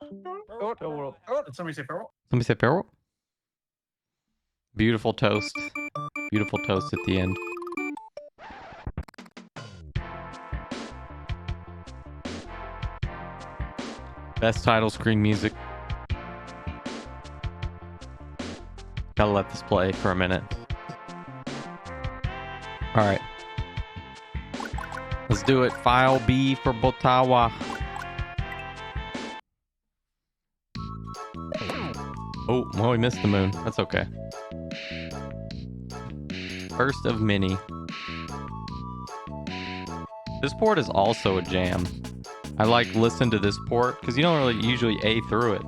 Did somebody say feral? Somebody say feral? Beautiful toast. Beautiful toast at the end. Best title screen music. Gotta let this play for a minute. Alright. Let's do it. File B for Botawa. Oh, well, we missed the moon. That's okay. First of many. This port is also a jam. I like listen to this port because you don't really usually A through it.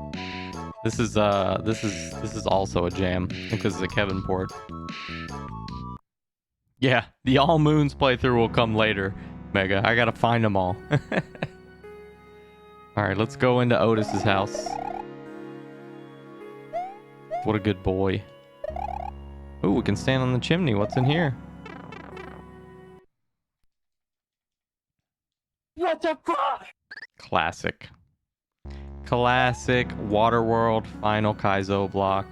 This is also a jam because it's a Kevin port. Yeah, the all moons playthrough will come later, Mega. I gotta find them all. Alright, let's go into Otis's house. What a good boy. Ooh, we can stand on the chimney. What's in here? What the fuck? Classic. Classic Waterworld Final Kaizo block.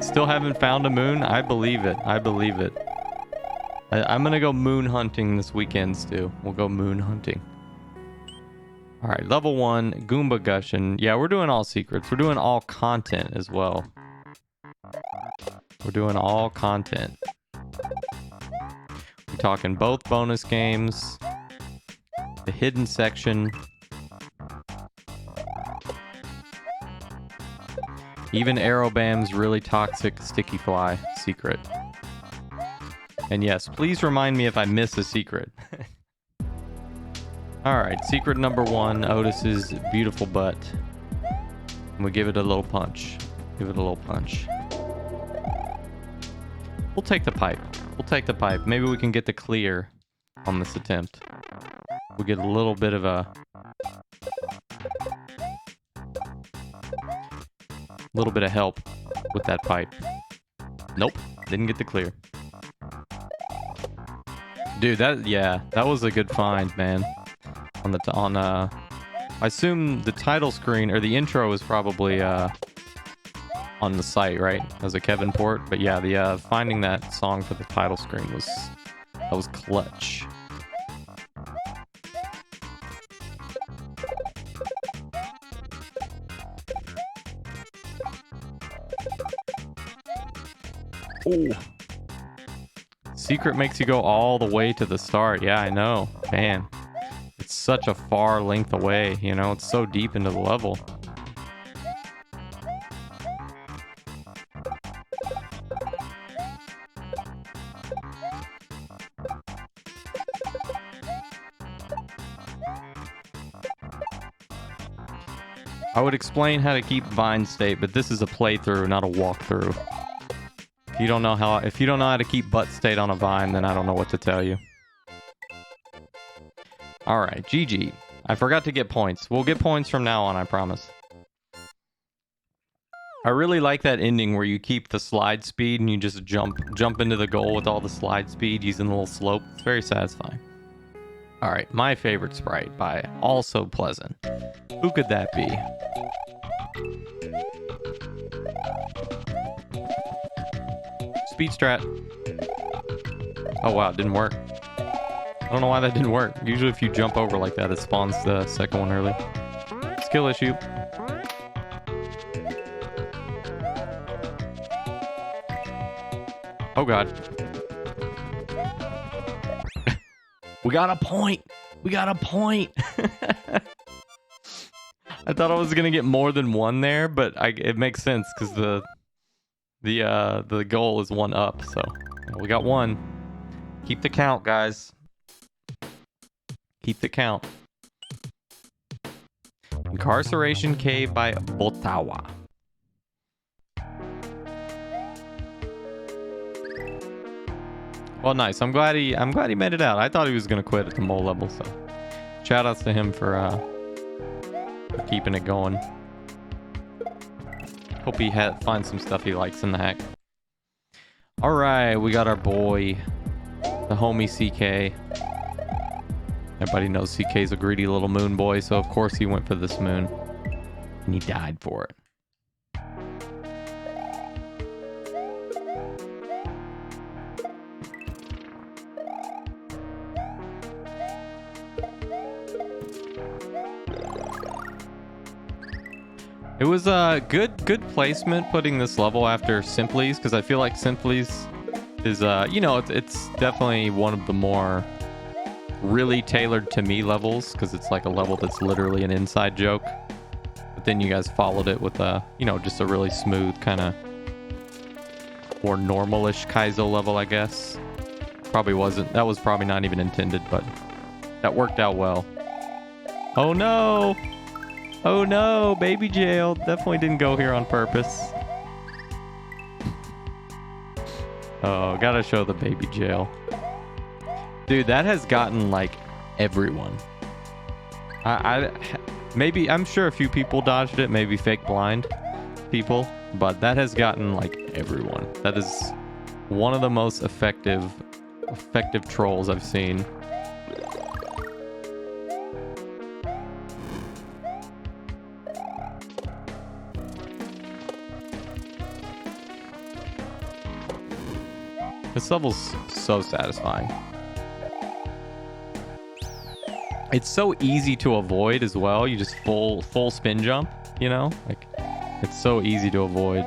Still haven't found a moon? I believe it. I believe it. I'm gonna go moon hunting this weekend, Stu. We'll go moon hunting. Alright, level 1, Goomba Gushin. Yeah, we're doing all secrets. We're doing all content as well. We're doing all content. We're talking both bonus games, the hidden section, even Aerobam's really toxic sticky fly secret. And yes, please remind me if I miss a secret. Alright, secret number 1, Otis's beautiful butt. And we give it a little punch. Give it a little punch. We'll take the pipe. We'll take the pipe. Maybe we can get the clear on this attempt. We'll get a little bit of a... little bit of help with that pipe. Nope. Didn't get the clear. Dude, that was a good find, man. I assume the title screen or the intro is probably on the site, right? As a Kevin port, but yeah, the finding that song for the title screen was clutch. Ooh. Secret makes you go all the way to the start. Yeah, I know. Man. It's such a far length away, you know? It's so deep into the level. I would explain how to keep vine state, but this is a playthrough, not a walkthrough. If you don't know how to keep butt state on a vine, then I don't know what to tell you. Alright, GG. I forgot to get points. We'll get points from now on, I promise. I really like that ending where you keep the slide speed and you just jump into the goal with all the slide speed using the little slope. It's very satisfying. Alright, my favorite sprite by Also Pleasant. Who could that be? Speed strat. Oh wow, it didn't work. I don't know why that didn't work. Usually if you jump over like that, it spawns the second one early. Skill issue. Oh god. We got a point. We got a point. I thought I was gonna get more than one there, but it makes sense because the goal is 1 up. So we got 1. Keep the count, guys. Keep the count. Incarceration Cave by Botawa. Well, nice. I'm glad he made it out. I thought he was gonna quit at the mole level, so shout outs to him for keeping it going. Hope he finds some stuff he likes in the hack. All right, we got our boy, the homie CK. Everybody knows CK's a greedy little moon boy, so of course he went for this moon. And he died for it. It was a good placement putting this level after Simply's, because I feel like Simply's is you know, it's definitely one of the more really tailored to me levels, because it's like a level that's literally an inside joke. But then you guys followed it with a, you know, just a really smooth kind of more normalish Kaizo level, I guess. Probably wasn't, that was probably not even intended, but that worked out well. Oh no! Oh no, baby jail. Definitely didn't go here on purpose. Oh, gotta show the baby jail. Dude, that has gotten like everyone. Maybe, I'm sure a few people dodged it, maybe fake blind people, but that has gotten like everyone. That is one of the most effective trolls I've seen. This level's so satisfying. It's so easy to avoid as well. You just full spin jump, you know? Like, it's so easy to avoid.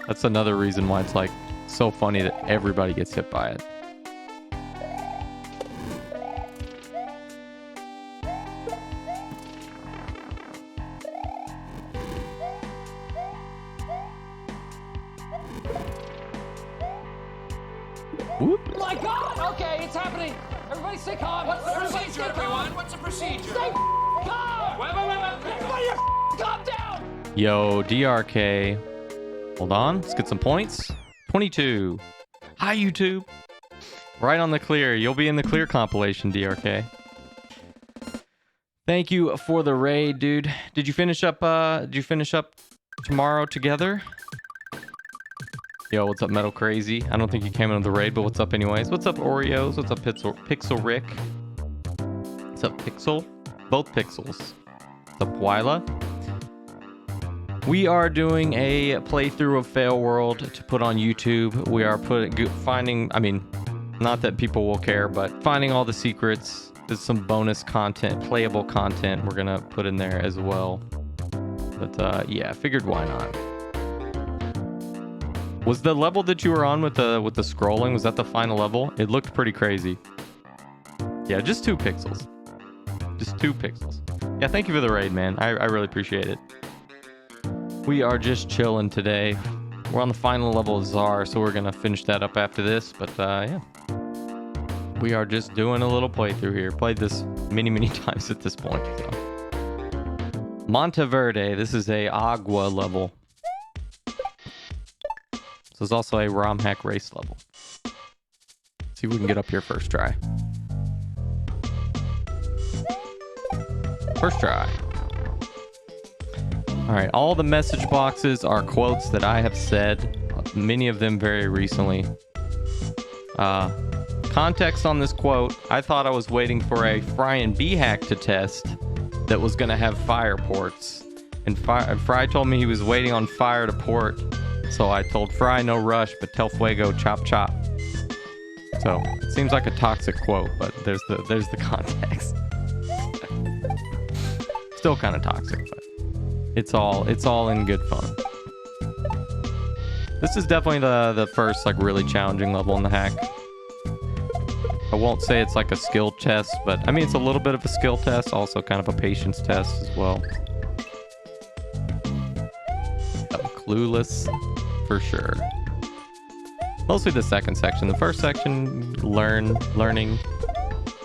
That's another reason why it's like so funny that everybody gets hit by it. Whoop. My God! Okay, it's happening. Everybody stay calm. What's the procedure, everyone? What's the procedure? Stay calm. Wait. Everybody, calm down. Yo, DRK. Hold on. Let's get some points. 22. Hi, YouTube. Right on the clear. You'll be in the clear compilation, DRK. Thank you for the raid, dude. Did you finish up? Tomorrow together? Yo, what's up, Metal Crazy? I don't think you came into the raid, but what's up anyways? What's up, Oreos? What's up, Pixel Rick? What's up, Pixel? Both Pixels. What's up, Wyla? We are doing a playthrough of Fail World to put on YouTube. We are finding, I mean, not that people will care, but finding all the secrets. There's some bonus content, playable content we're gonna put in there as well. But yeah, I figured why not. Was the level that you were on with the scrolling, was that the final level? It looked pretty crazy. Yeah, just 2 pixels. Just 2 pixels. Yeah, thank you for the raid, man. I really appreciate it. We are just chilling today. We're on the final level of Czar, so we're gonna finish that up after this. But yeah, we are just doing a little playthrough here. Played this many times at this point. So. Monteverde. This is a Agua level. So there's also a romhack race level. See if we can get up here first try. First try. All right, all the message boxes are quotes that I have said, many of them very recently. Context on this quote, I thought I was waiting for a Fry and B hack to test that was going to have fire ports. And Fry told me he was waiting on fire to port. So I told Fry no rush, but tell Fuego chop chop. So it seems like a toxic quote, but there's the context. Still kind of toxic, but it's all in good fun. This is definitely the first like really challenging level in the hack. I won't say it's like a skill test, but I mean it's a little bit of a skill test, also kind of a patience test as well. I'm clueless. For sure. Mostly the second section. The first section, learning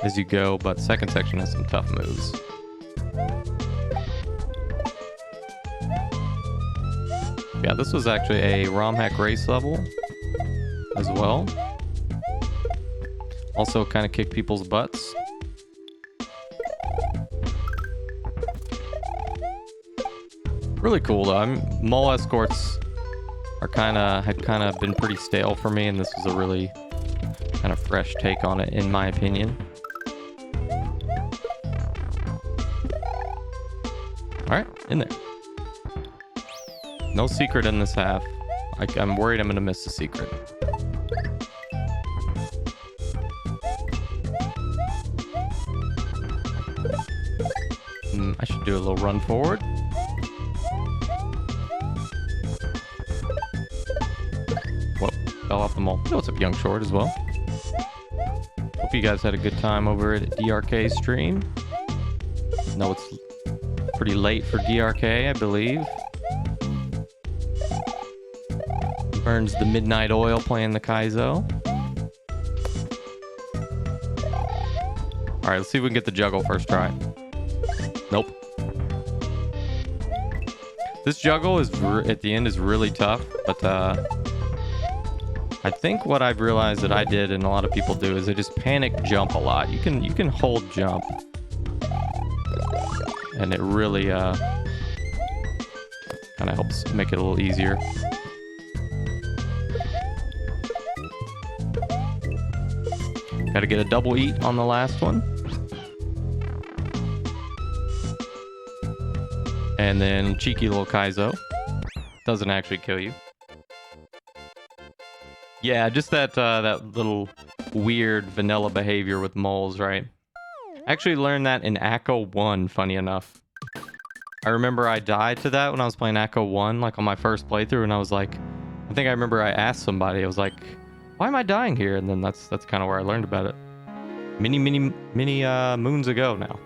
as you go, but second section has some tough moves. Yeah, this was actually a romhack race level as well. Also kind of kick people's butts. Really cool though. Mole escorts had kind of been pretty stale for me, and this was a really kind of fresh take on it, in my opinion. Alright, in there. No secret in this half. I'm worried I'm gonna miss the secret. I should do a little run forward. Whoop, fell off the mole. What's up, Young Short, as well? Hope you guys had a good time over at DRK stream. No, it's pretty late for DRK, I believe. Burns the midnight oil playing the Kaizo. Alright, let's see if we can get the juggle first try. Nope. This juggle is at the end is really tough, but I think what I've realized that I did and a lot of people do is they just panic jump a lot. You can hold jump, and it really kind of helps make it a little easier. Got to get a double eat on the last one. And then cheeky little Kaizo. Doesn't actually kill you. Yeah, just that little weird vanilla behavior with moles, right? I actually learned that in Akko 1, funny enough. I remember I died to that when I was playing Akko 1, like on my first playthrough, and I was like, I think I remember I asked somebody, I was like, why am I dying here? And then that's kind of where I learned about it. Many moons ago now.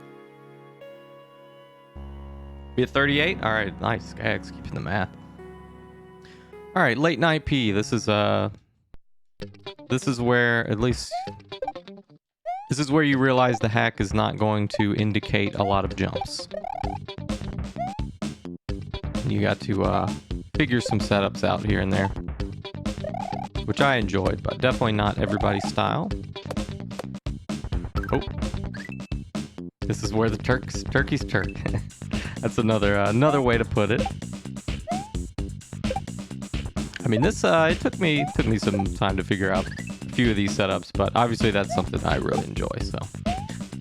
We at 38? Alright, nice. Skags, keeping the math. Alright, late night P. This is where, at least, this is where you realize the hack is not going to indicate a lot of jumps. You got to figure some setups out here and there, which I enjoyed, but definitely not everybody's style. Oh, this is where the turkey's turk. That's another way to put it. I mean, this it took me some time to figure out a few of these setups, but obviously that's something I really enjoy, so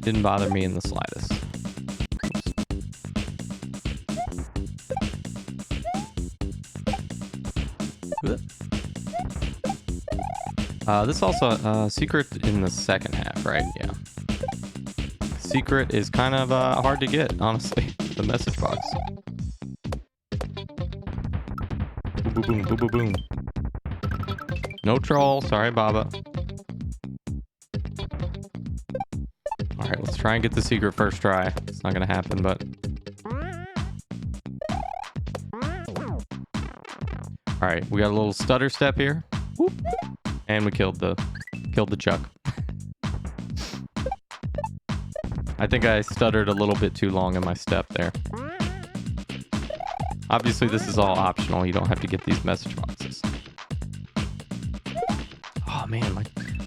didn't bother me in the slightest. This also secret in the second half, right? Yeah. Secret is kind of hard to get, honestly. The message box. Boom, boom, boom, boom, boom. No troll. Sorry, Baba. Alright, let's try and get the secret first try. It's not gonna happen, but... Alright, we got a little stutter step here. Whoop. And we killed the chuck. I think I stuttered a little bit too long in my step there. Obviously, this is all optional. You don't have to get these message boxes. Oh man, my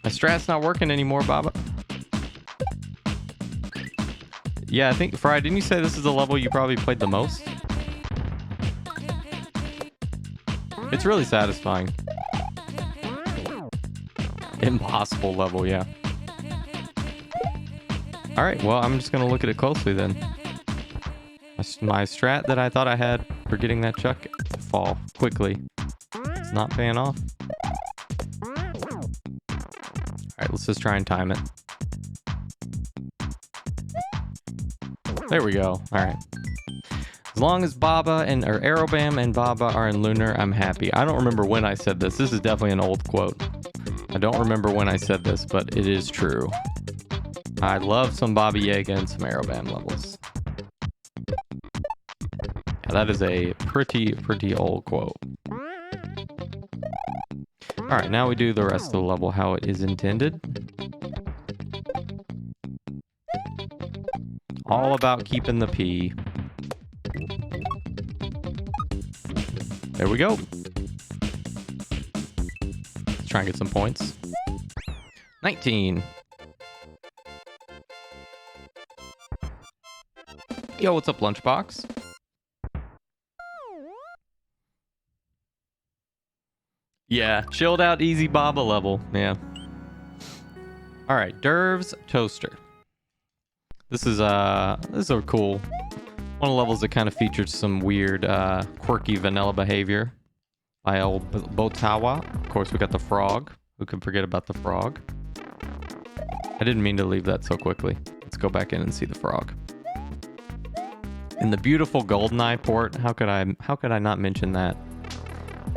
strat's not working anymore, Baba. Yeah, I think, Fry, didn't you say this is the level you probably played the most? It's really satisfying. Impossible level, yeah. Alright, well, I'm just going to look at it closely then. My strat that I thought I had for getting that chuck to fall quickly, it's not paying off. Alright, let's just try and time it. There we go. Alright. As long as Baba or Aerobam and Baba are in Lunar, I'm happy. I don't remember when I said this. This is definitely an old quote. I don't remember when I said this, but it is true. I love some Baba Yaga and some Aerobam levels. Yeah, that is a pretty old quote. Alright, now we do the rest of the level how it is intended. All about keeping the P. There we go. Let's try and get some points. 19. Yo, what's up, Lunchbox? Yeah, chilled out, easy Baba level. Yeah. All right, Derv's Toaster. This is a cool One of the levels that kind of featured some weird, quirky vanilla behavior by old Botawa. Of course, we got the frog. Who can forget about the frog? I didn't mean to leave that so quickly. Let's go back in and see the frog. And the beautiful GoldenEye port. How could I not mention that?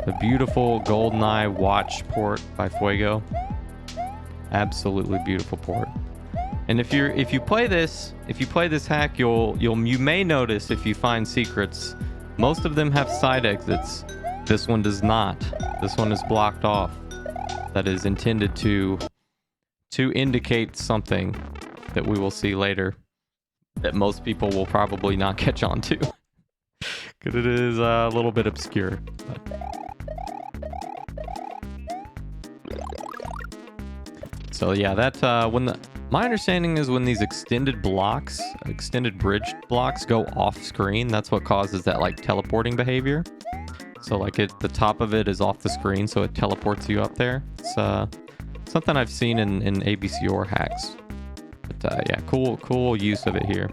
The beautiful GoldenEye watch port by Fuego. Absolutely beautiful port. And if you play this hack, you may notice if you find secrets, most of them have side exits. This one does not. This one is blocked off. That is intended to indicate something that we will see later that most people will probably not catch on to. Because it is a little bit obscure. So yeah, that my understanding is when these extended bridge blocks go off screen, that's what causes that like teleporting behavior. So like the top of it is off the screen, so it teleports you up there. It's something I've seen in ABCOR hacks. But yeah, cool use of it here.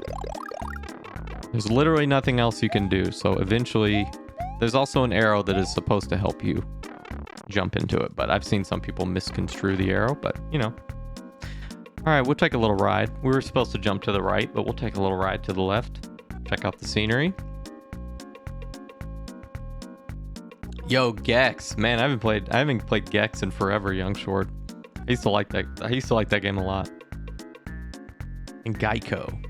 There's literally nothing else you can do. So eventually, there's also an arrow that is supposed to help you jump into it. But I've seen some people misconstrue the arrow, but you know. All right, we'll take a little ride. We were supposed to jump to the right, but we'll take a little ride to the left. Check out the scenery. Yo, Gex, man, I haven't played Gex in forever, young short. I used to like that game a lot. And Geico.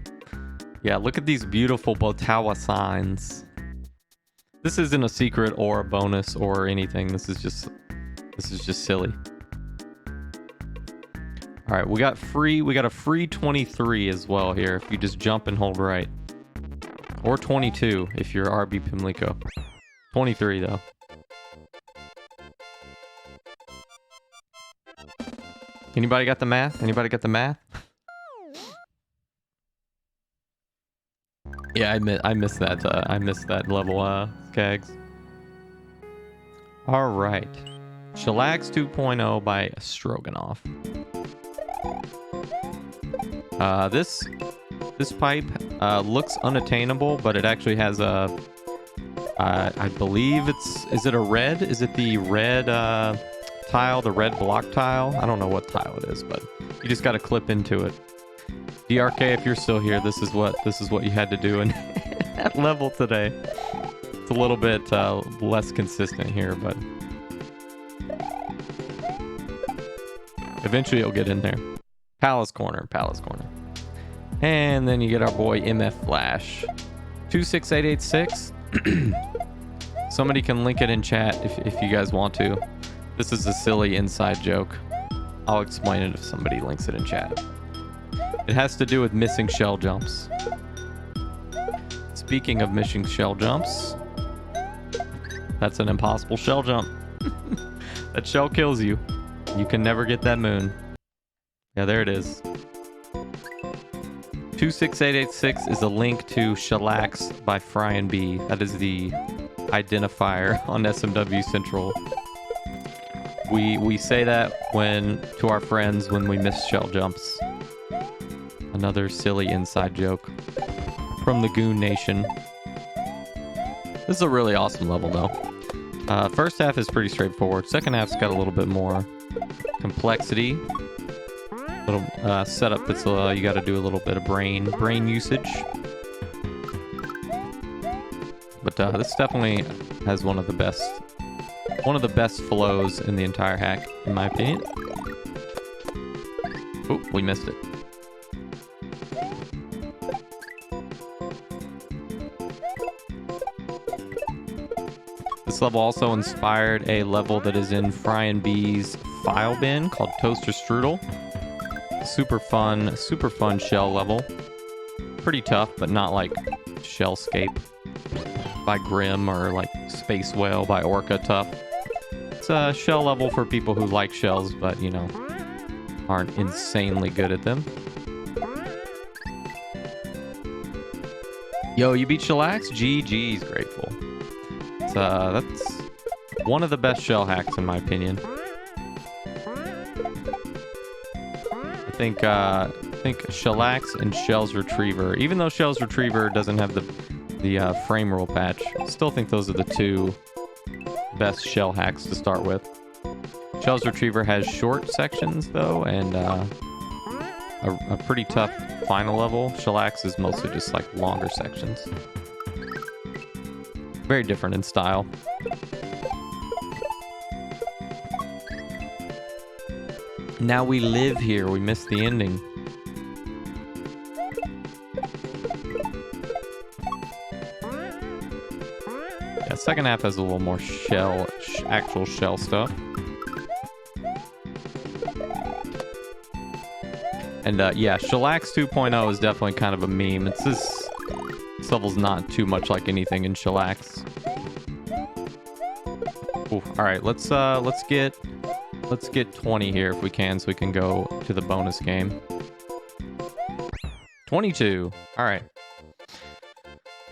Yeah, look at these beautiful Botawa signs. This isn't a secret or a bonus or anything. This is just silly. All right, we got a free 23 as well here if you just jump and hold right. Or 22 if you're RB Pimlico. 23 though. Anybody got the math? Yeah, I missed that level, Skags. All right. Shellax 2.0 by Stroganoff. This pipe looks unattainable, but it actually has a I believe is it a red? Is it the red tile, the red block tile? I don't know what tile it is, but you just got to clip into it. DRK, if you're still here, this is what you had to do in that level today. It's a little bit less consistent here, but eventually it'll get in there. Palace corner. And then you get our boy MF Flash. 26886. Somebody can link it in chat if you guys want to. This is a silly inside joke. I'll explain it if somebody links it in chat. It has to do with missing shell jumps. Speaking of missing shell jumps, that's an impossible shell jump. That shell kills you. You can never get that moon. Yeah, there it is. 26886 is a link to Shellax by Fry and B. That is the identifier on SMW Central. We say that to our friends when we miss shell jumps. Another silly inside joke from the Goon Nation. This is a really awesome level though. First half is pretty straightforward. Second half's got a little bit more complexity. Little setup that's you got to do a little bit of brain usage. But this definitely has one of the best flows in the entire hack, in my opinion. Oh, we missed it. This level also inspired a level that is in Fry and B's file bin called Toaster Strudel. Super fun shell level. Pretty tough, but not like Shellscape by Grim or like Space Whale by Orca tough. It's a shell level for people who like shells, but you know, aren't insanely good at them. Yo, you beat Shellax? GG's grateful. That's one of the best shell hacks in my opinion. I think Shellax and Shell's Retriever, even though Shell's Retriever doesn't have the frame rule patch. Still think those are the two best shell hacks to start with. Shells Retriever has short sections though, and a pretty tough final level. Shellax is mostly just like longer sections. Very different in style. Now we live here. We missed the ending. Yeah, second half has a little more actual shell stuff. And yeah, Shellax 2.0 is definitely kind of a meme. It's this level's not too much like anything in Shellax. Ooh, all right, let's get 20 here if we can, so we can go to the bonus game. 22. All right.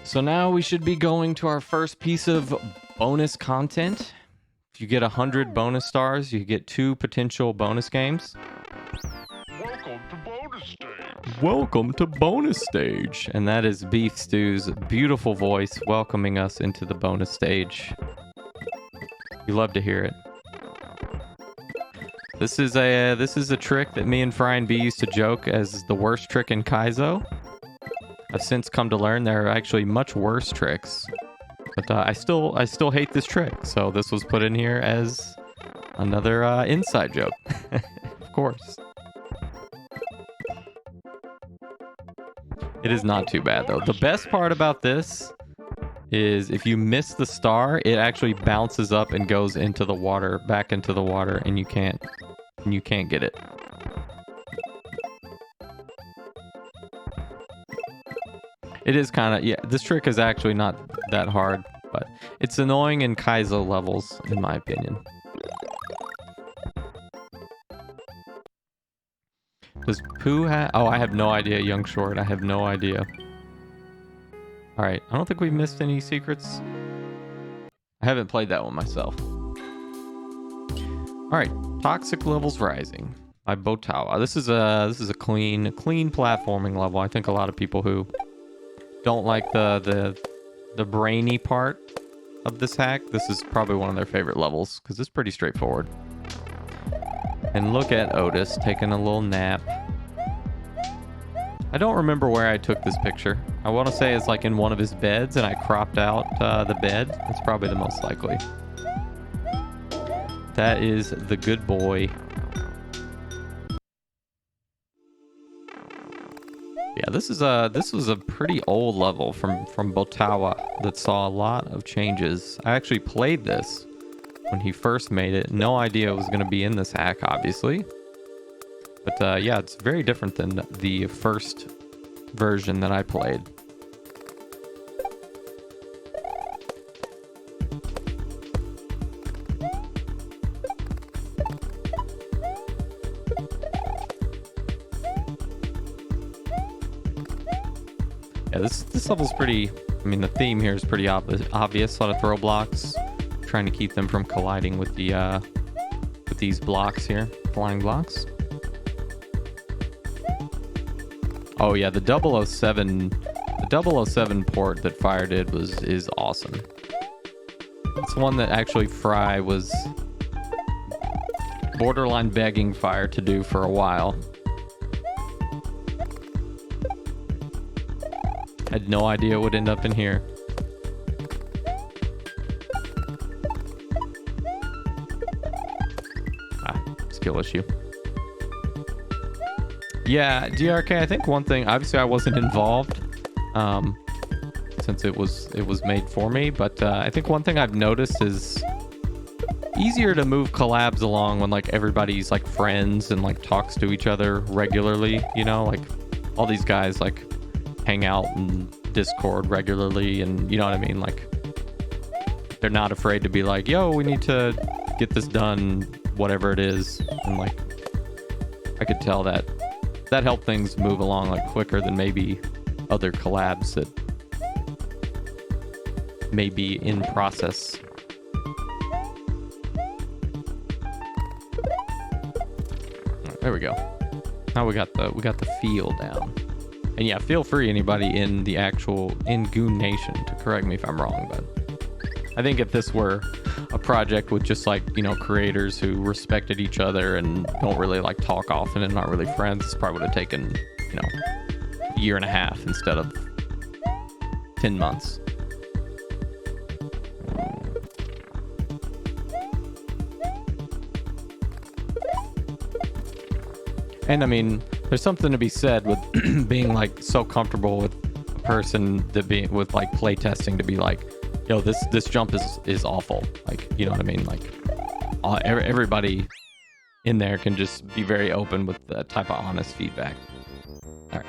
So now we should be going to our first piece of bonus content. If you get 100 bonus stars, you get 2 potential bonus games. Welcome to bonus stage. Welcome to bonus stage. And that is Beef Stew's beautiful voice welcoming us into the bonus stage. You love to hear it. This is a trick that me and Fry and B used to joke as the worst trick in Kaizo. I've since come to learn there are actually much worse tricks. But I still hate this trick, so this was put in here as another inside joke. Of course. It is not too bad though. The best part about this is if you miss the star, it actually bounces up and goes into the water, back into the water, and you can't get it. It is kind of, yeah, this trick is actually not that hard, but it's annoying in Kaizo levels, in my opinion. Does Pooh have... Oh, I have no idea, Young Short. I have no idea. Alright, I don't think we've missed any secrets. I haven't played that one myself. Alright, Toxic Levels Rising by Botawa. This is a clean platforming level. I think a lot of people who don't like the brainy part of this hack, this is probably one of their favorite levels because it's pretty straightforward. And look at Otis taking a little nap. I don't remember where I took this picture. I want to say it's like in one of his beds and I cropped out the bed. That's probably the most likely. That is the good boy. Yeah, this was a pretty old level from Botawa that saw a lot of changes. I actually played this when he first made it. No idea it was going to be in this hack, obviously. But yeah, it's very different than the first version that I played. Yeah, this level's pretty... I mean, the theme here is pretty obvious. A lot of throw blocks. Trying to keep them from colliding with the with these blocks here. Flying blocks. Oh yeah, the 007 port that Fire did is awesome. It's one that actually Fry was borderline begging Fire to do for a while. Had no idea it would end up in here. Skill issue. Yeah, DRK, I think one thing, obviously I wasn't involved since it was made for me, but I think one thing I've noticed is easier to move collabs along when like everybody's like friends and like talks to each other regularly, you know, like all these guys like hang out in Discord regularly, and you know what I mean, like they're not afraid to be like, yo, we need to get this done, whatever it is. And like I could tell that helped things move along like quicker than maybe other collabs that may be in process. There we go. Now we got the feel down. And yeah, feel free, anybody in Goon Nation, to correct me if I'm wrong, but I think if this were a project with just like, you know, creators who respected each other and don't really like talk often and not really friends, this probably would have taken, you know, a year and a half instead of 10 months. And I mean, there's something to be said with being like so comfortable with a person to be with like playtesting, to be like, yo, this jump is awful. Like, you know what I mean? Like, everybody in there can just be very open with that type of honest feedback. All right,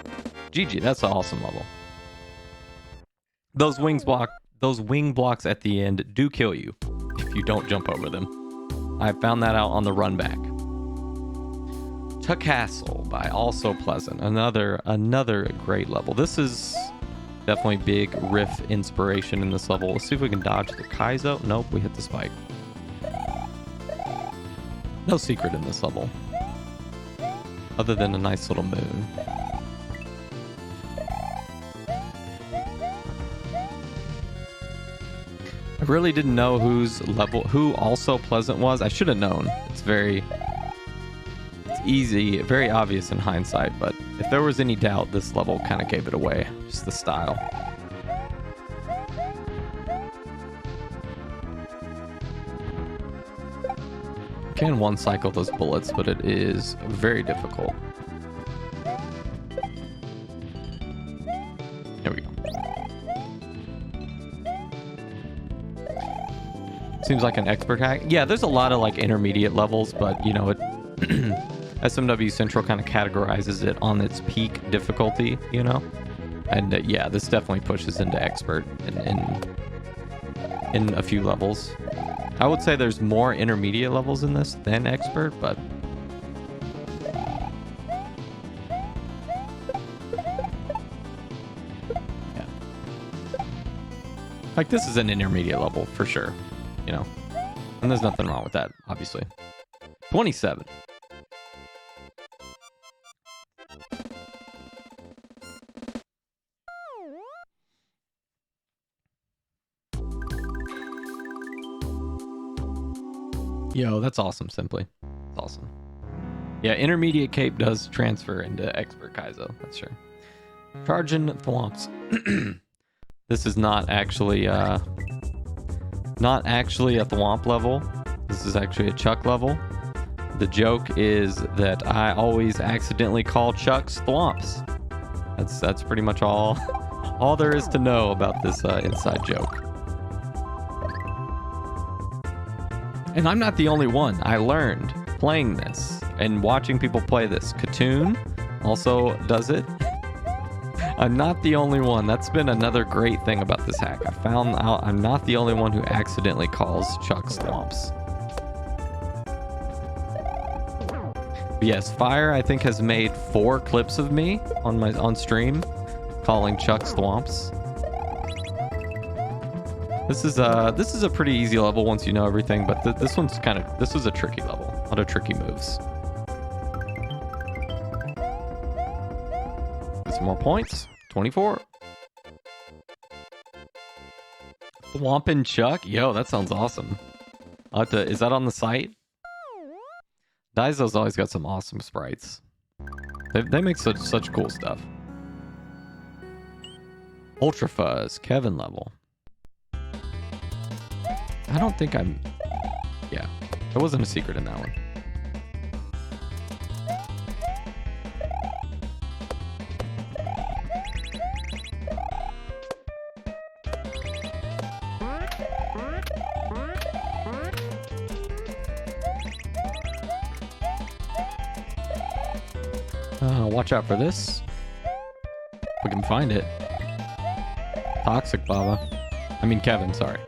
GG, that's an awesome level. Those wing blocks at the end do kill you if you don't jump over them. I found that out on the run back. Tacastle by Also Pleasant, another great level. This is definitely big riff inspiration in this level. Let's see if we can dodge the Kaizo. Nope, we hit the spike. No secret in this level, other than a nice little moon. I really didn't know who Also Pleasant was. I should have known. It's easy, very obvious in hindsight, but if there was any doubt, this level kind of gave it away. Just the style. Can one cycle those bullets, but it is very difficult. There we go. Seems like an expert hack. Yeah, there's a lot of like intermediate levels, but you know, it SMW Central kind of categorizes it on its peak difficulty, you know? And yeah, this definitely pushes into expert in a few levels. I would say there's more intermediate levels in this than expert, but yeah. Like, this is an intermediate level for sure, you know? And there's nothing wrong with that, obviously. 27. Yo, that's awesome, Simply. That's awesome. Yeah, intermediate cape does transfer into expert Kaizo, that's sure. Chargin Thwomps. This is not actually a Thwomp level. This is actually a Chuck level. The joke is that I always accidentally call Chucks Thwomps. That's pretty much all there is to know about this inside joke. And I'm not the only one. I learned playing this and watching people play this. Katoon also does it. I'm not the only one. That's been another great thing about this hack. I found out I'm not the only one who accidentally calls Chuck's Thwomps. But yes, Fire I think has made 4 clips of me on stream calling Chuck's Thwomps. This is a pretty easy level once you know everything, but this was a tricky level. A lot of tricky moves. Get some more points. 24. Thwompin' Chuck? Yo, that sounds awesome. Is that on the site? Daizo's always got some awesome sprites. They make such cool stuff. Ultra Fuzz, Kevin level. I don't think I'm... Yeah, there wasn't a secret in that one. Watch out for this. If we can find it. Toxic Baba. I mean Kevin, sorry.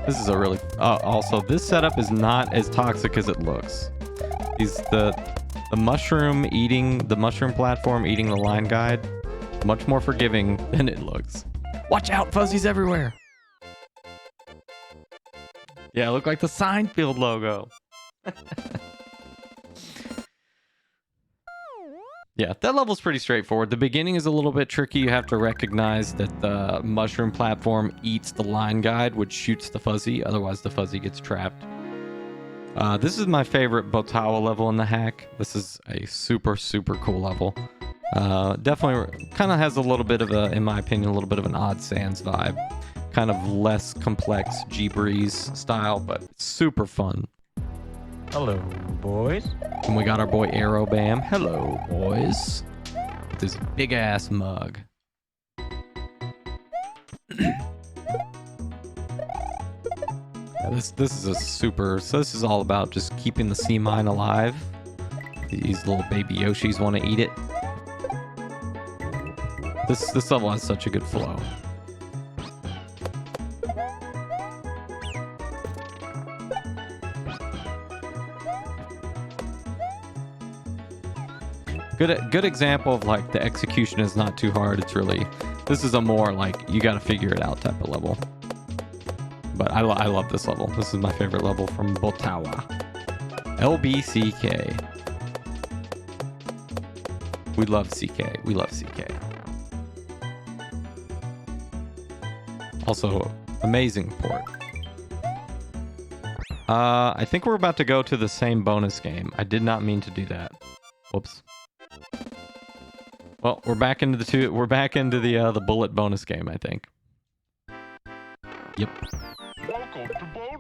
This is a really... also, this setup is not as toxic as it looks. The mushroom eating... The mushroom platform eating the line guide, much more forgiving than it looks. Watch out, fuzzies everywhere! Yeah, it looked like the Seinfeld logo. Yeah, that level's pretty straightforward. The beginning is a little bit tricky. You have to recognize that the mushroom platform eats the line guide, which shoots the fuzzy. Otherwise, the fuzzy gets trapped. This is my favorite Botawa level in the hack. This is a super, super cool level. Definitely kind of has a little bit of a, in my opinion, a little bit of an Odd Sands vibe. Kind of less complex G-Breeze style, but super fun. Hello, boys. And we got our boy Aerobam. Hello, boys. With this big ass mug. Yeah, this is a super. So this is all about just keeping the Seamine alive. These little baby Yoshis want to eat it. This level has such a good flow. Good example of like the execution is not too hard. It's really, this is a more like you got to figure it out type of level. But I love this level. This is my favorite level from Botawa. LBCK. We love CK. We love CK. Also, amazing port. I think we're about to go to the same bonus game. I did not mean to do that. Whoops. Well, we're back into the bullet bonus game, I think. Yep.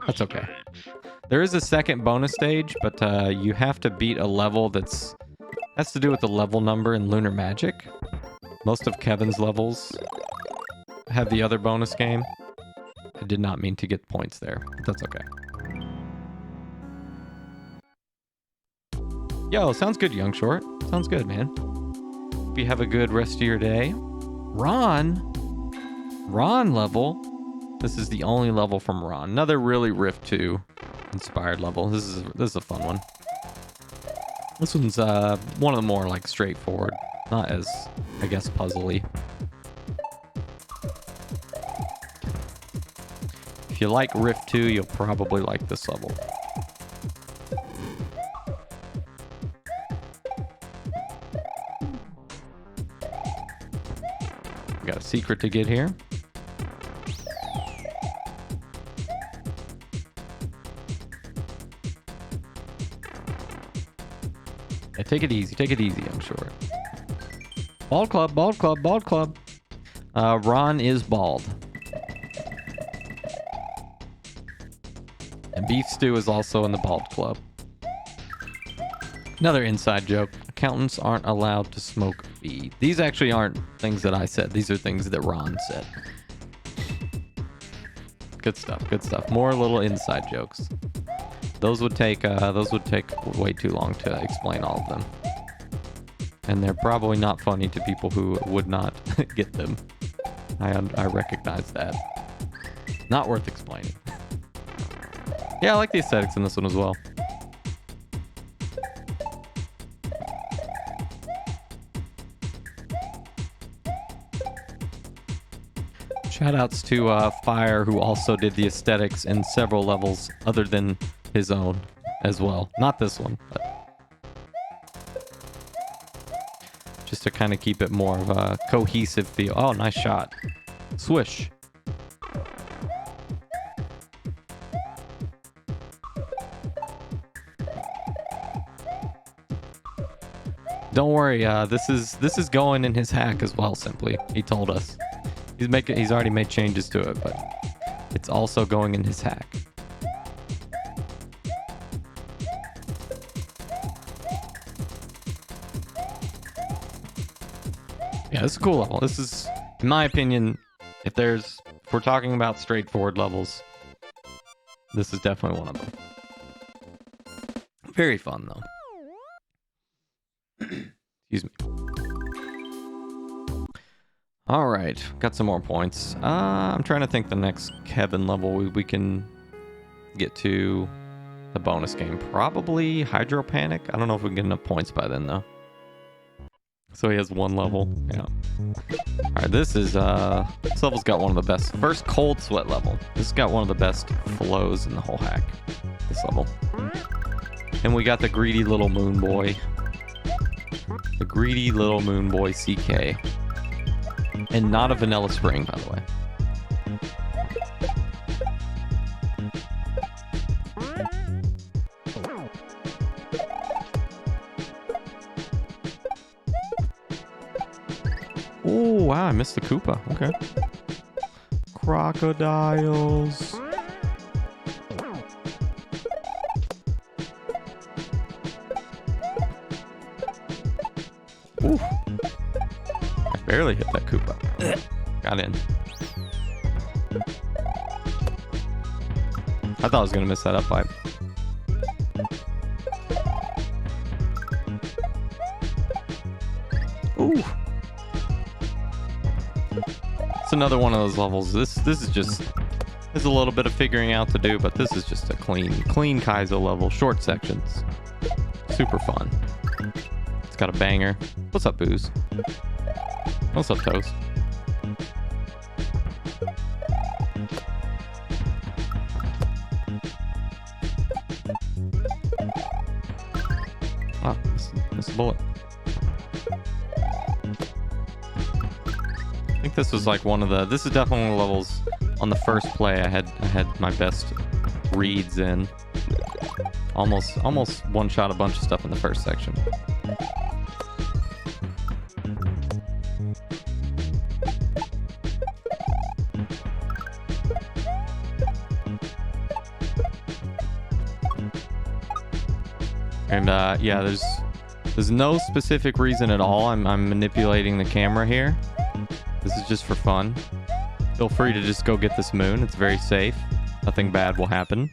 That's okay. There is a second bonus stage, but you have to beat a level has to do with the level number in Lunar Magic. Most of Kevin's levels have the other bonus game. I did not mean to get points there, but that's okay. Yo, sounds good, Young Short. Sounds good, man. Hope you have a good rest of your day. Ron level. This is the only level from Ron. Another really Rift 2 inspired level. This is a fun one. This one's one of the more like straightforward, not as, I guess, puzzly. If you like Rift 2, you'll probably like this level. We got a secret to get here. Yeah, take it easy, I'm sure. Bald club, bald club, bald club. Ron is bald. And Beef Stew is also in the bald club. Another inside joke. Accountants aren't allowed to smoke weed. These actually aren't things that I said. These are things that Ron said. Good stuff, good stuff. More little inside jokes. Those would take way too long to explain all of them. And they're probably not funny to people who would not get them. I recognize that. Not worth explaining. Yeah, I like the aesthetics in this one as well. Shoutouts to Fire, who also did the aesthetics in several levels other than his own as well. Not this one, but just to kind of keep it more of a cohesive feel. Oh, nice shot. Swish. Don't worry, this is going in his hack as well, simply. He told us. He's already made changes to it, but it's also going in his hack. Yeah, this is a cool level. This is, in my opinion, if we're talking about straightforward levels, this is definitely one of them. Very fun, though. Excuse me. All right, got some more points. I'm trying to think the next Kevin level we can get to the bonus game. Probably Hydropanic. I don't know if we can get enough points by then, though. So he has one level. Yeah. Alright, this level's got one of the best. First cold sweat level. This has got one of the best flows in the whole hack. This level. And we got the greedy little moon boy. The greedy little moon boy CK. And not a vanilla spring, by the way. Oh, wow, I missed the Koopa. Okay. Crocodiles. Ooh. I barely hit that Koopa. Got in. I thought I was going to miss that up pipe. Ooh. It's another one of those levels. This is just, there's a little bit of figuring out to do, but this is just a clean Kaizo level, short sections. Super fun. It's got a banger. What's up, Booze? What's up, Toast? Ah, this bullet. I think this was like one of the, this is definitely one of the levels on the first play I had my best reads in. Almost one shot a bunch of stuff in the first section. And yeah, there's no specific reason at all. I'm manipulating the camera here. This is just for fun. Feel free to just go get this moon. It's very safe. Nothing bad will happen.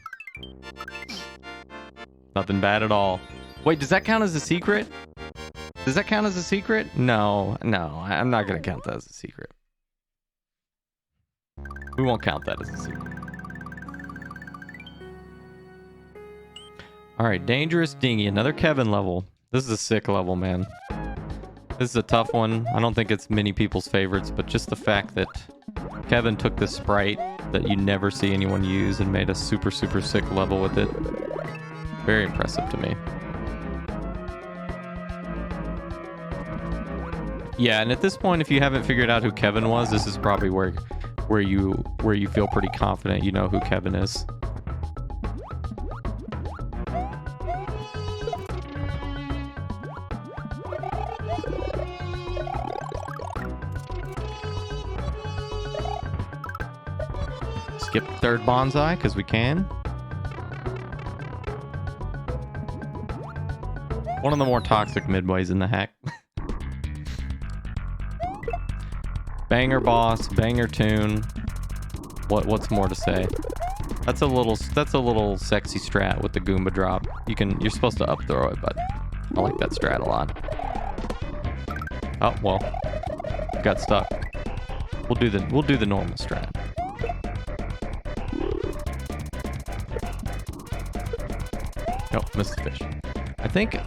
Nothing bad at all. Wait, does that count as a secret? Does that count as a secret? No, I'm not gonna count that as a secret. We won't count that as a secret. Alright, Dangerous Dinghy, another Kevin level. This is a sick level, man. This is a tough one. I don't think it's many people's favorites, but just the fact that Kevin took this sprite that you never see anyone use and made a super, super sick level with it. Very impressive to me. Yeah, and at this point, if you haven't figured out who Kevin was, this is probably where you feel pretty confident you know who Kevin is. Skip the third bonsai because we can. One of the more toxic midways in the hack. Banger boss, banger tune. What's more to say? That's a little sexy strat with the Goomba drop. You're supposed to up throw it, but I like that strat a lot. Oh well, got stuck. We'll do the normal strat. Nope, missed the fish. I think,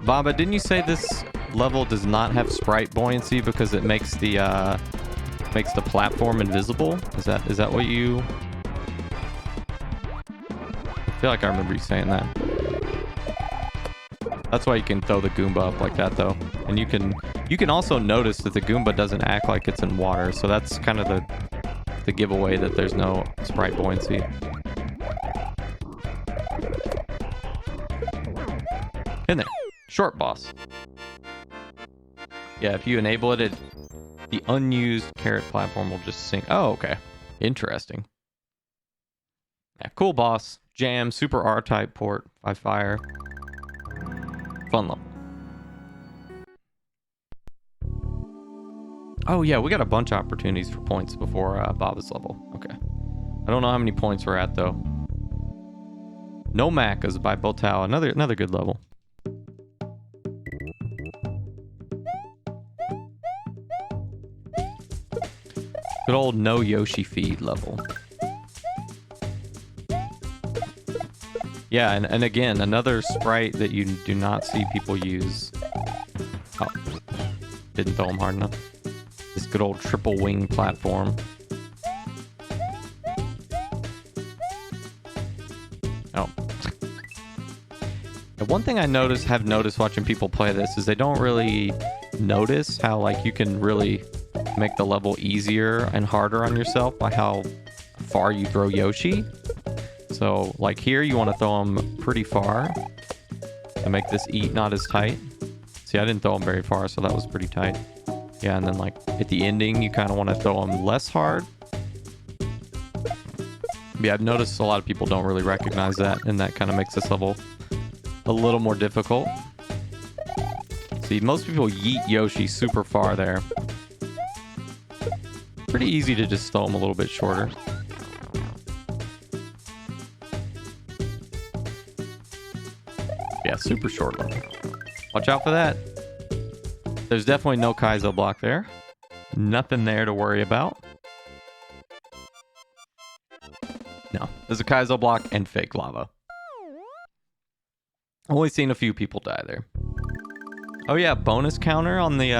Baba, didn't you say this level does not have sprite buoyancy because it makes the platform invisible? Is that what you? I feel like I remember you saying that. That's why you can throw the Goomba up like that, though, and you can also notice that the Goomba doesn't act like it's in water, so that's kind of the giveaway that there's no sprite buoyancy. In there. Short boss. Yeah, if you enable it, the unused carrot platform will just sink. Oh, okay. Interesting. Yeah, cool boss. Jam, super R-type port by fire. Fun level. Oh, yeah, we got a bunch of opportunities for points before Baba's level. Okay. I don't know how many points we're at, though. No Maccas by Botao. Another good level. Good old no Yoshi feed level. Yeah, and again, another sprite that you do not see people use. Oh. Didn't throw him hard enough. This good old triple wing platform. Oh. And one thing I have noticed watching people play this is they don't really notice how like you can really make the level easier and harder on yourself by how far you throw Yoshi. So like here you want to throw him pretty far to make this eat not as tight. See, I didn't throw him very far, so that was pretty tight. Yeah, and then like at the ending you kind of want to throw him less hard. Yeah, I've noticed a lot of people don't really recognize that, and that kind of makes this level a little more difficult. See, most people yeet Yoshi super far there. Pretty easy to just throw him a little bit shorter. Yeah, super short level. Watch out for that. There's definitely no Kaizo block there. Nothing there to worry about. No, there's a Kaizo block and fake lava. Only seen a few people die there. Oh yeah, bonus counter on the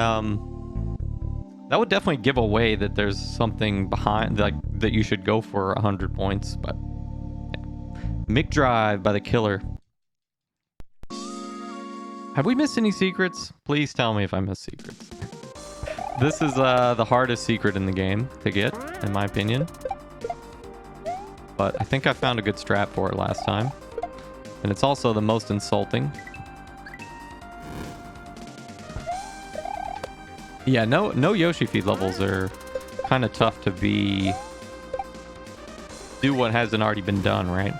that would definitely give away that there's something behind, like that you should go for 100 points, but yeah. McDrive by the killer. Have we missed any secrets? Please tell me if I missed secrets. This is the hardest secret in the game to get, in my opinion. But I think I found a good strat for it last time. And it's also the most insulting. Yeah, no Yoshi feed levels are kind of tough to do what hasn't already been done, right?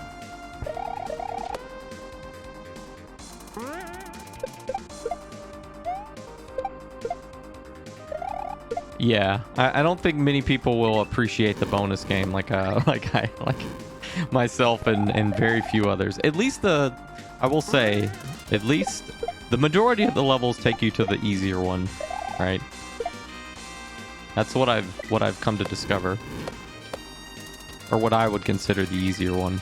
Yeah, I don't think many people will appreciate the bonus game like myself and very few others. At least I will say, at least the majority of the levels take you to the easier one, right? That's what I've come to discover, or what I would consider the easier one.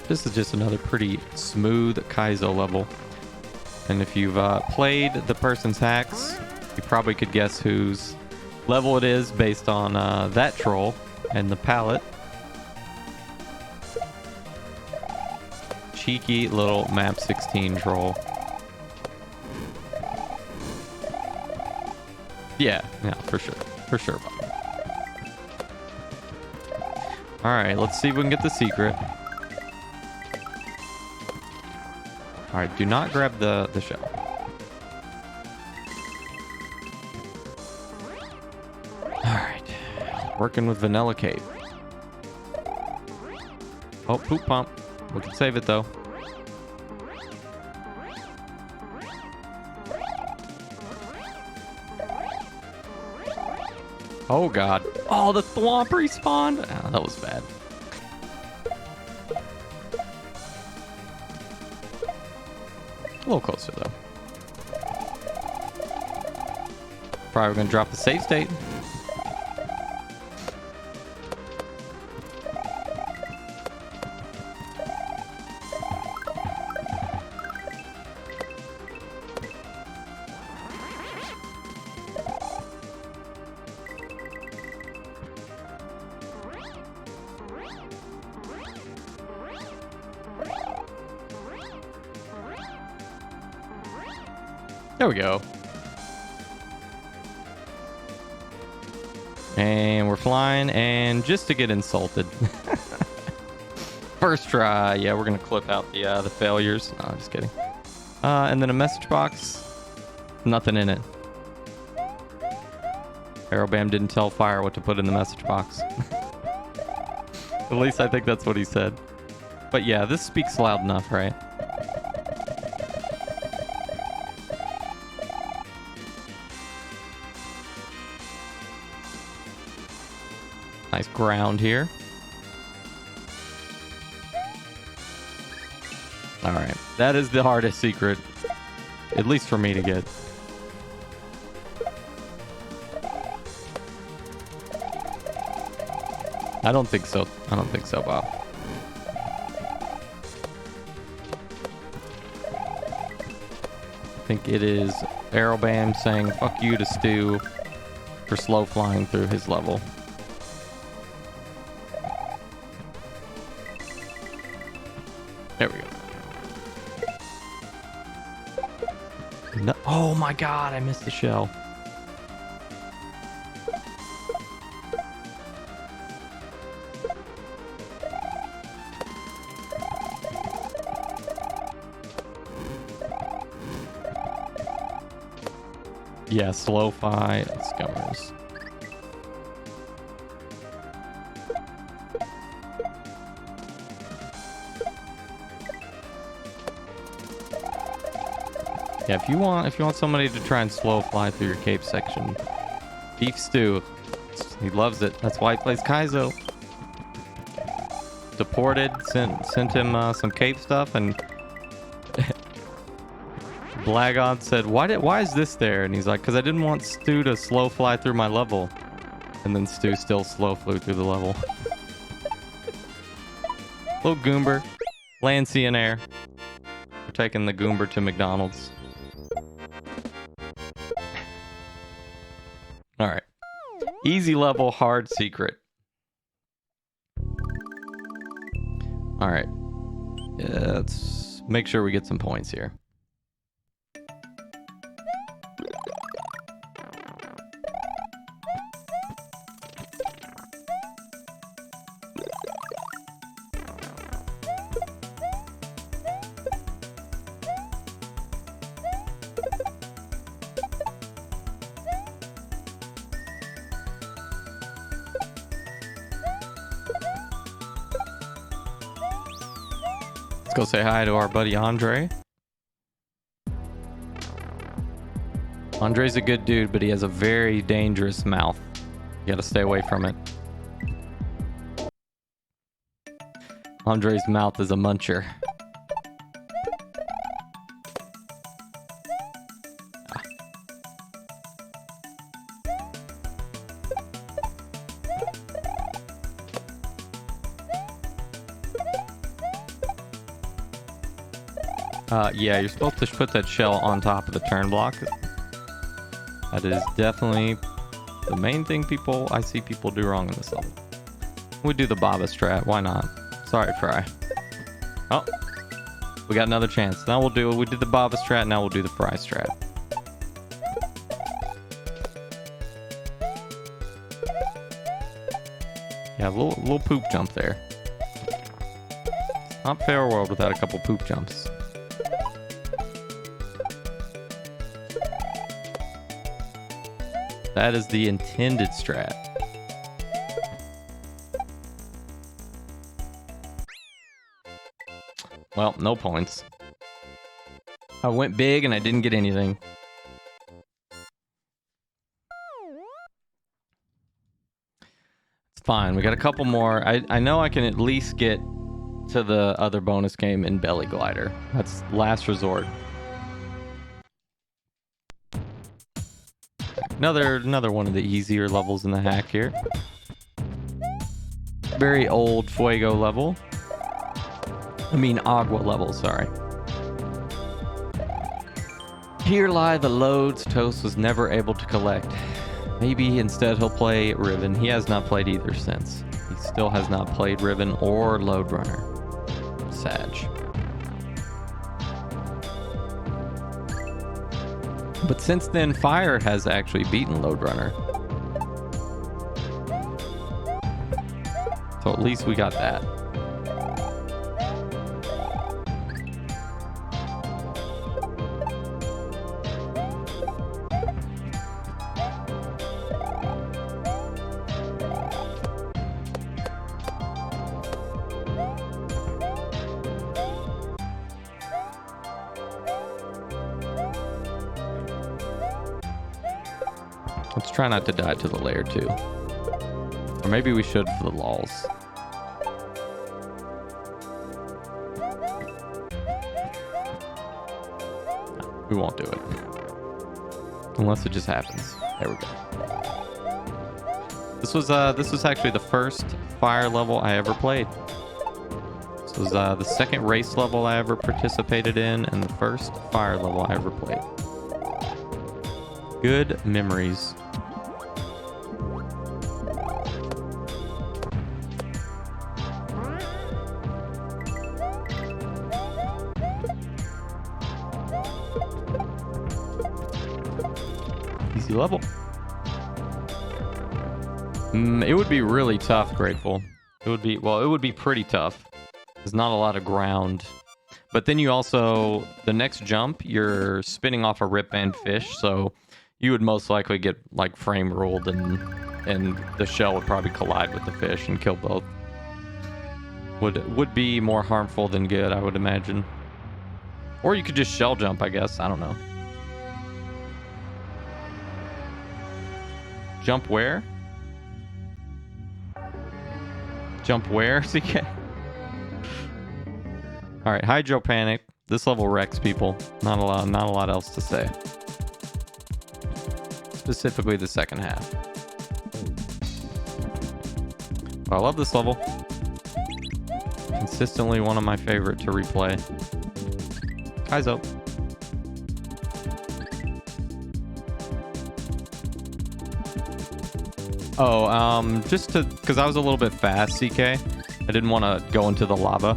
This is just another pretty smooth Kaizo level. And if you've played the person's hacks, you probably could guess whose level it is based on that troll and the palette. Cheeky little map 16 troll. Yeah, for sure. Alright, let's see if we can get the secret. Alright, do not grab the shell. Alright. Working with Vanilla Cave. Oh, poop pump. We can save it though. Oh god. Oh, the Thwomp respawned. Oh, that was bad. A little closer though. Probably gonna drop the save state. There we go. And we're flying, and just to get insulted. First try. Yeah, we're gonna clip out the failures. No, just kidding. And then a message box. Nothing in it. Aerobam didn't tell Fire what to put in the message box. At least I think that's what he said. But yeah, this speaks loud enough, right? Nice ground here. Alright, that is the hardest secret. At least for me to get. I don't think so. I don't think so, Bob. think it is Aerobam saying fuck you to Stu for slow flying through his level. There we go. No, oh my god, I missed the shell. Yeah, slow-fi scummers. Yeah, if you want somebody to try and slow fly through your cape section, Beef Stew, he loves it. That's why he plays Kaizo. Deported, sent him some cape stuff, and Blagon said, why is this there? And he's like, because I didn't want Stu to slow fly through my level. And then Stu still slow flew through the level. Little Goomber, land, sea, and air. We're taking the Goomber to McDonald's. Alright. Easy level, hard secret. Alright. Yeah, let's make sure we get some points here. Let's go say hi to our buddy Andre. Andre's a good dude, but he has a very dangerous mouth. You gotta stay away from it. Andre's mouth is a muncher. Yeah, you're supposed to put that shell on top of the turn block. That is definitely the main thing I see people do wrong in this level. We do the Baba strat, why not? Sorry, Fry. Oh, we got another chance. Now we did the Baba strat, now we'll do the Fry strat. Yeah, a little poop jump there. Not fair world without a couple poop jumps. That is the intended strat. Well, no points. I went big and I didn't get anything. It's fine. We got a couple more. I know I can at least get to the other bonus game in Belly Glider. That's last resort. Another one of the easier levels in the hack here. Very old Fuego level. I mean Agua level, sorry. Here lie the loads Toast was never able to collect. Maybe instead he'll play Riven. He has not played either since. He still has not played Riven or Load Runner. Sag. But since then, Fire has actually beaten Load Runner. So at least we got that. Let's try not to die to the layer 2. Or maybe we should for the lols. No, we won't do it. Unless it just happens. There we go. This was actually the first fire level I ever played. This was the second race level I ever participated in and the first fire level I ever played. Good memories. Easy level. It would be really tough, Grateful. It would be pretty tough. There's not a lot of ground. But then you also, the next jump, you're spinning off a rip band fish, so you would most likely get like frame ruled, and the shell would probably collide with the fish and kill both. Would be more harmful than good, I would imagine. Or you could just shell jump, I guess. I don't know. Jump where? Jump where, CK? All right, Hydropanic. This level wrecks people. Not a lot else to say. Specifically the second half. But I love this level. Consistently one of my favorite to replay. Kaizo. Oh, just to, because I was a little bit fast, CK. I didn't want to go into the lava.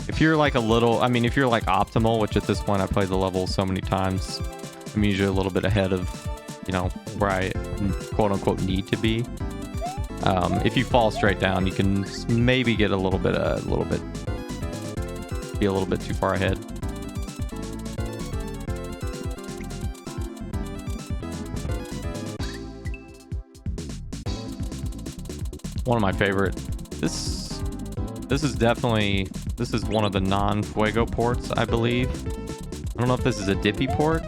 If you're like if you're like optimal, which at this point I played the level so many times, I'm usually a little bit ahead of, you know, where I quote unquote need to be. If you fall straight down, you can maybe get be a little bit too far ahead. One of my favorite. This is one of the non-Fuego ports, I believe. I don't know if this is a dippy port.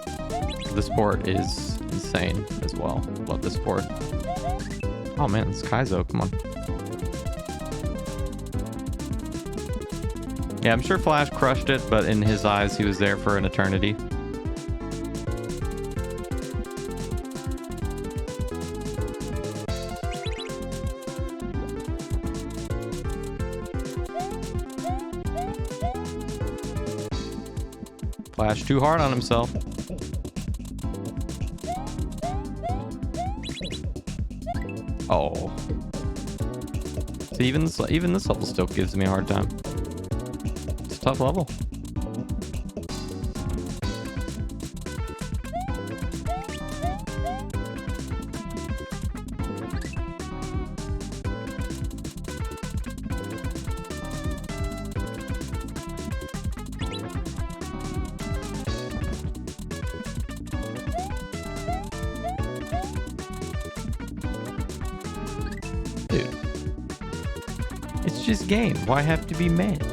This port is insane as well. Love this port. Oh man, it's Kaizo, come on. Yeah, I'm sure Flash crushed it, but in his eyes, he was there for an eternity. Flash too hard on himself. Oh. See, even this level still gives me a hard time. It's a tough level. Game. Why have to be mad?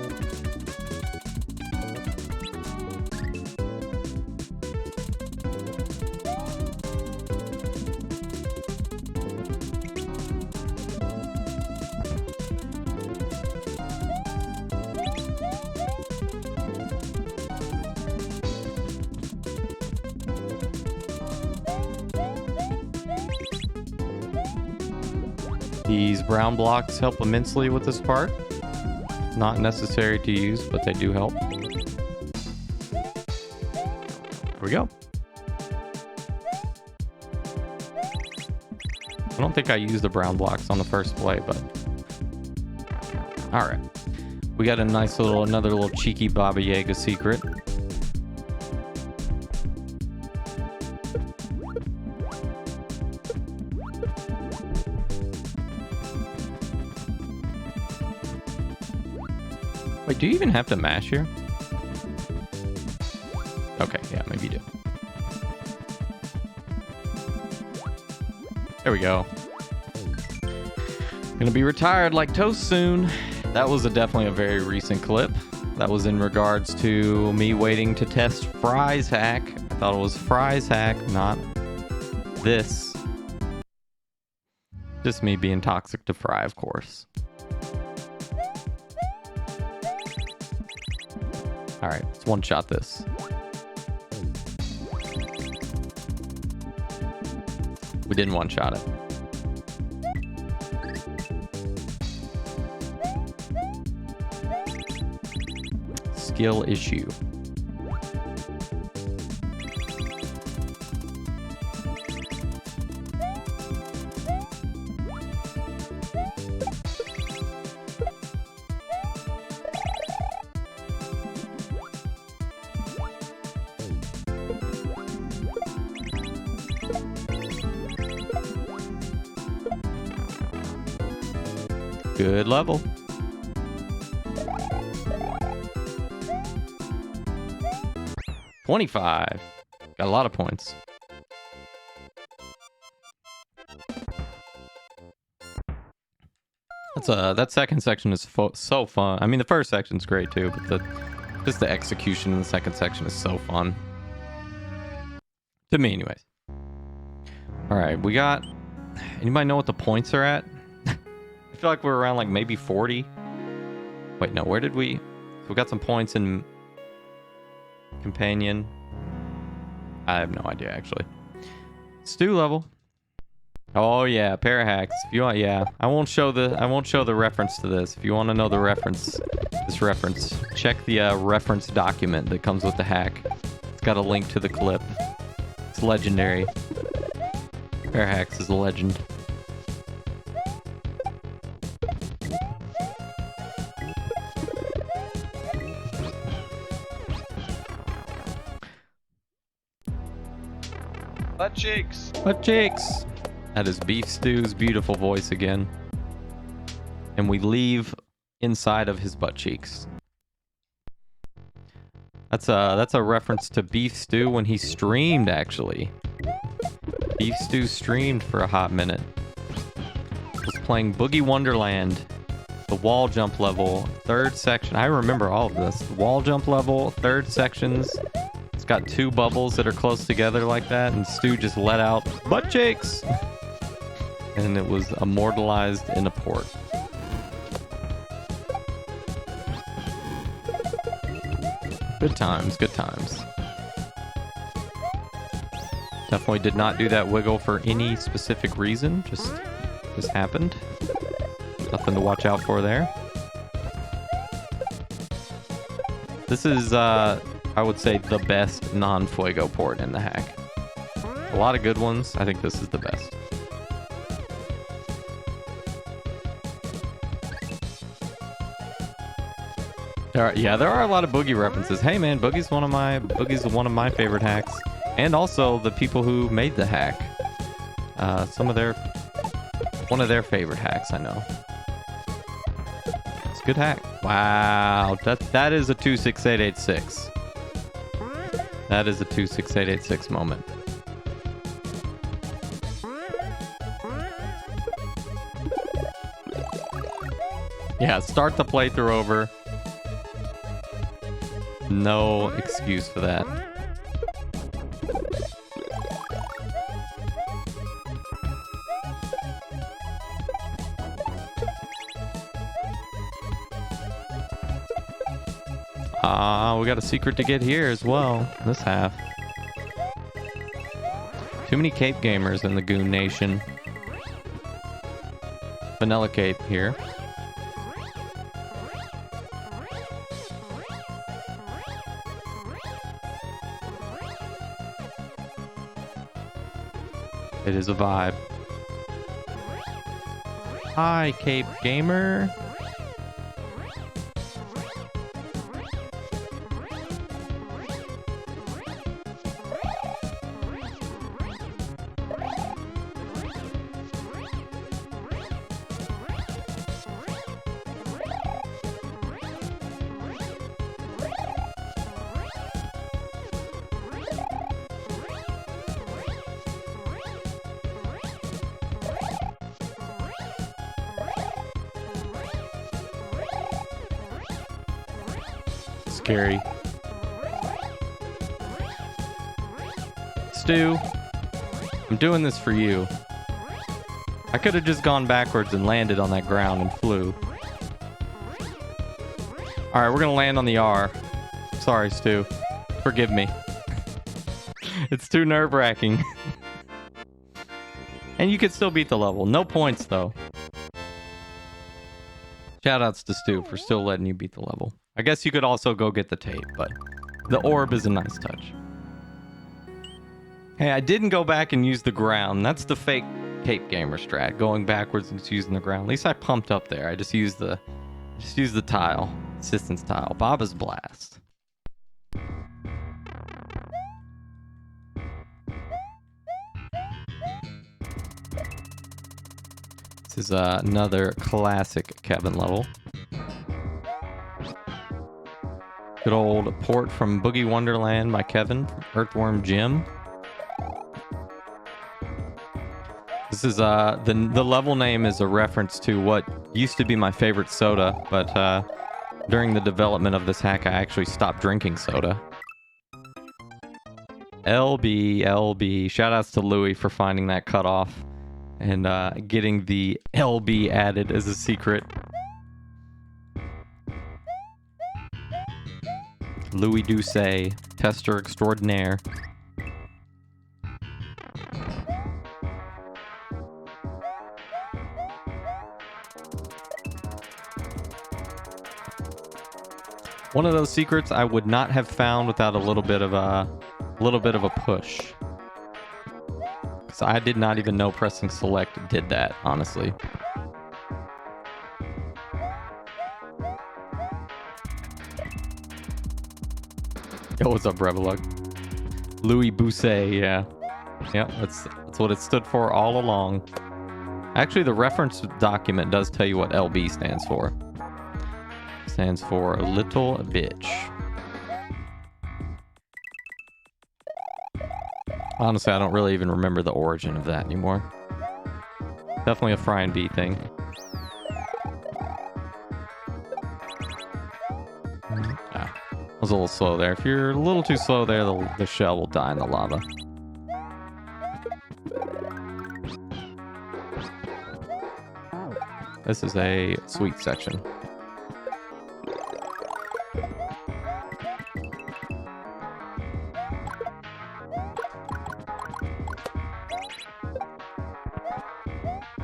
These brown blocks help immensely with this part. Not necessary to use, but they do help. Here we go. I don't think I used the brown blocks on the first play, but... Alright. We got a nice another little cheeky Baba Yaga secret. Wait, do you even have to mash here? Okay, yeah, maybe you do. There we go. Gonna be retired like toast soon. That was definitely a very recent clip. That was in regards to me waiting to test Fry's hack. I thought it was Fry's hack, not this. Just me being toxic to Fry, of course. All right, let's one-shot this. We didn't one-shot it. Skill issue. Good level. $25. Got a lot of points. That second section is so fun. I mean, the first section's great too, but just the execution in the second section is so fun. To me, anyways. All right, we got... Anybody know what the points are at? I feel like we're around like maybe 40. Wait, no, where did we... So we got some points in Companion. I have no idea, actually. Stew level. Oh yeah, pair of hacks. If you want, yeah. I won't show the reference to this. If you want to know the reference, check the reference document that comes with the hack. It's got a link to the clip. It's legendary. Pair of hacks is a legend. Butt cheeks. Butt cheeks. That is Beef Stew's beautiful voice again. And we leave inside of his butt cheeks. That's a reference to Beef Stew when he streamed, actually. Beef Stew streamed for a hot minute. Was playing Boogie Wonderland, the wall jump level, third section. I remember all of this. The wall jump level, third sections. It's got two bubbles that are close together like that, and Stu just let out butt cheeks. And it was immortalized in a port. Good times, good times. Definitely did not do that wiggle for any specific reason. Just happened. Nothing to watch out for there. This is, I would say, the best non-Fuego port in the hack. A lot of good ones. I think this is the best. There are a lot of Boogie references. Hey man, Boogie's one of my favorite hacks, and also the people who made the hack. One of their favorite hacks, I know. It's a good hack. Wow, that is a 26886. That is a 26886 moment. Yeah, start the playthrough over. No excuse for that. We got a secret to get here as well. This half. Too many Cape gamers in the Goon Nation. Vanilla Cape here. It is a vibe. Hi, Cape Gamer. Scary. Stu, I'm doing this for you. I could have just gone backwards and landed on that ground and flew. Alright, we're gonna land on the R. Sorry, Stu. Forgive me. It's too nerve-wracking. And you could still beat the level. No points, though. Shoutouts to Stu for still letting you beat the level. I guess you could also go get the tape, but the orb is a nice touch. Hey, I didn't go back and use the ground. That's the fake Cape Gamer strat, going backwards and just using the ground. At least I pumped up there. I just used the tile, assistance tile. Baba's Blast. This is another classic Kevin level. Good old port from Boogie Wonderland by Kevin from Earthworm Jim. This is the level name is a reference to what used to be my favorite soda, but during the development of this hack, I actually stopped drinking soda. LB. Shoutouts to Louie for finding that cutoff and getting the LB added as a secret. Louis Doucet, tester extraordinaire. One of those secrets I would not have found without a little bit of a push. Because I did not even know pressing select did that, honestly. Yo, what's up, Revelug? Louis Bousset, yeah. Yeah, that's what it stood for all along. Actually, the reference document does tell you what LB stands for. Stands for little bitch. Honestly, I don't really even remember the origin of that anymore. Definitely a Fry and B thing. I was a little slow there. If you're a little too slow there, the shell will die in the lava. This is a sweet section.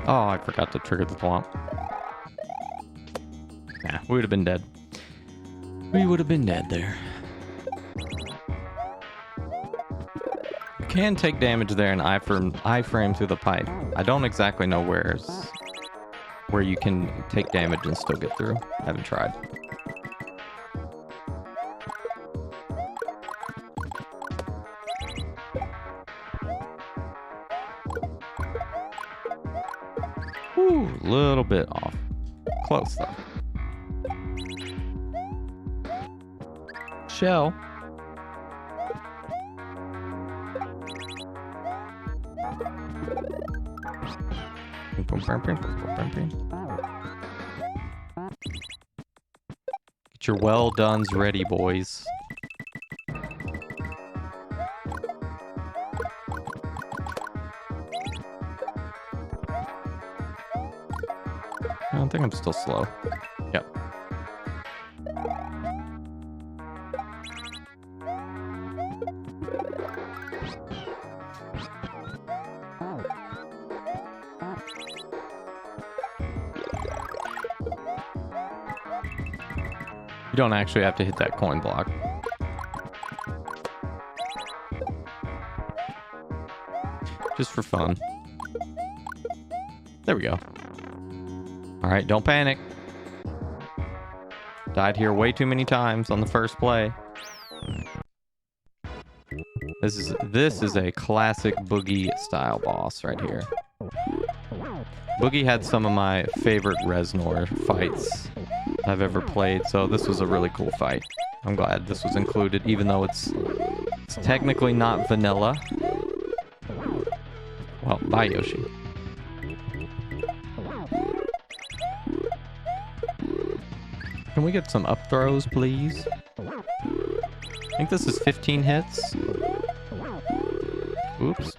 Oh, I forgot to trigger the thwomp. Nah, we would have been dead. We would have been dead there. You can take damage there and iframe through the pipe. I don't exactly know where you can take damage and still get through. I haven't tried. Ooh, a little bit off. Close though. Shell. Get your well dones ready, boys. I don't think I'm still slow. Yep. You don't actually have to hit that coin block. Just for fun. There we go. Alright, don't panic. Died here way too many times on the first play. This is a classic Boogie style boss right here. Boogie had some of my favorite Reznor fights I've ever played, so this was a really cool fight. I'm glad this was included, even though it's technically not vanilla. Well, bye, Yoshi. Can we get some up throws, please? I think this is 15 hits. Oops.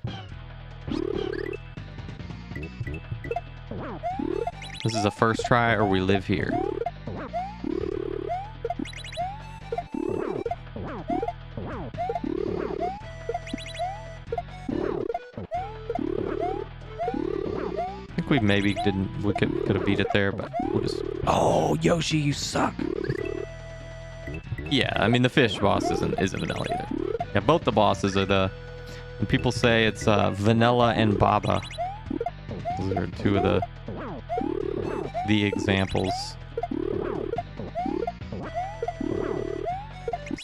This is a first try or we live here. I think we maybe we could have beat it there, but we'll just... Oh, Yoshi, you suck! Yeah, I mean, the fish boss isn't vanilla either. Yeah, both the bosses are the... When people say it's Vanilla and Baba. Those are two of the examples.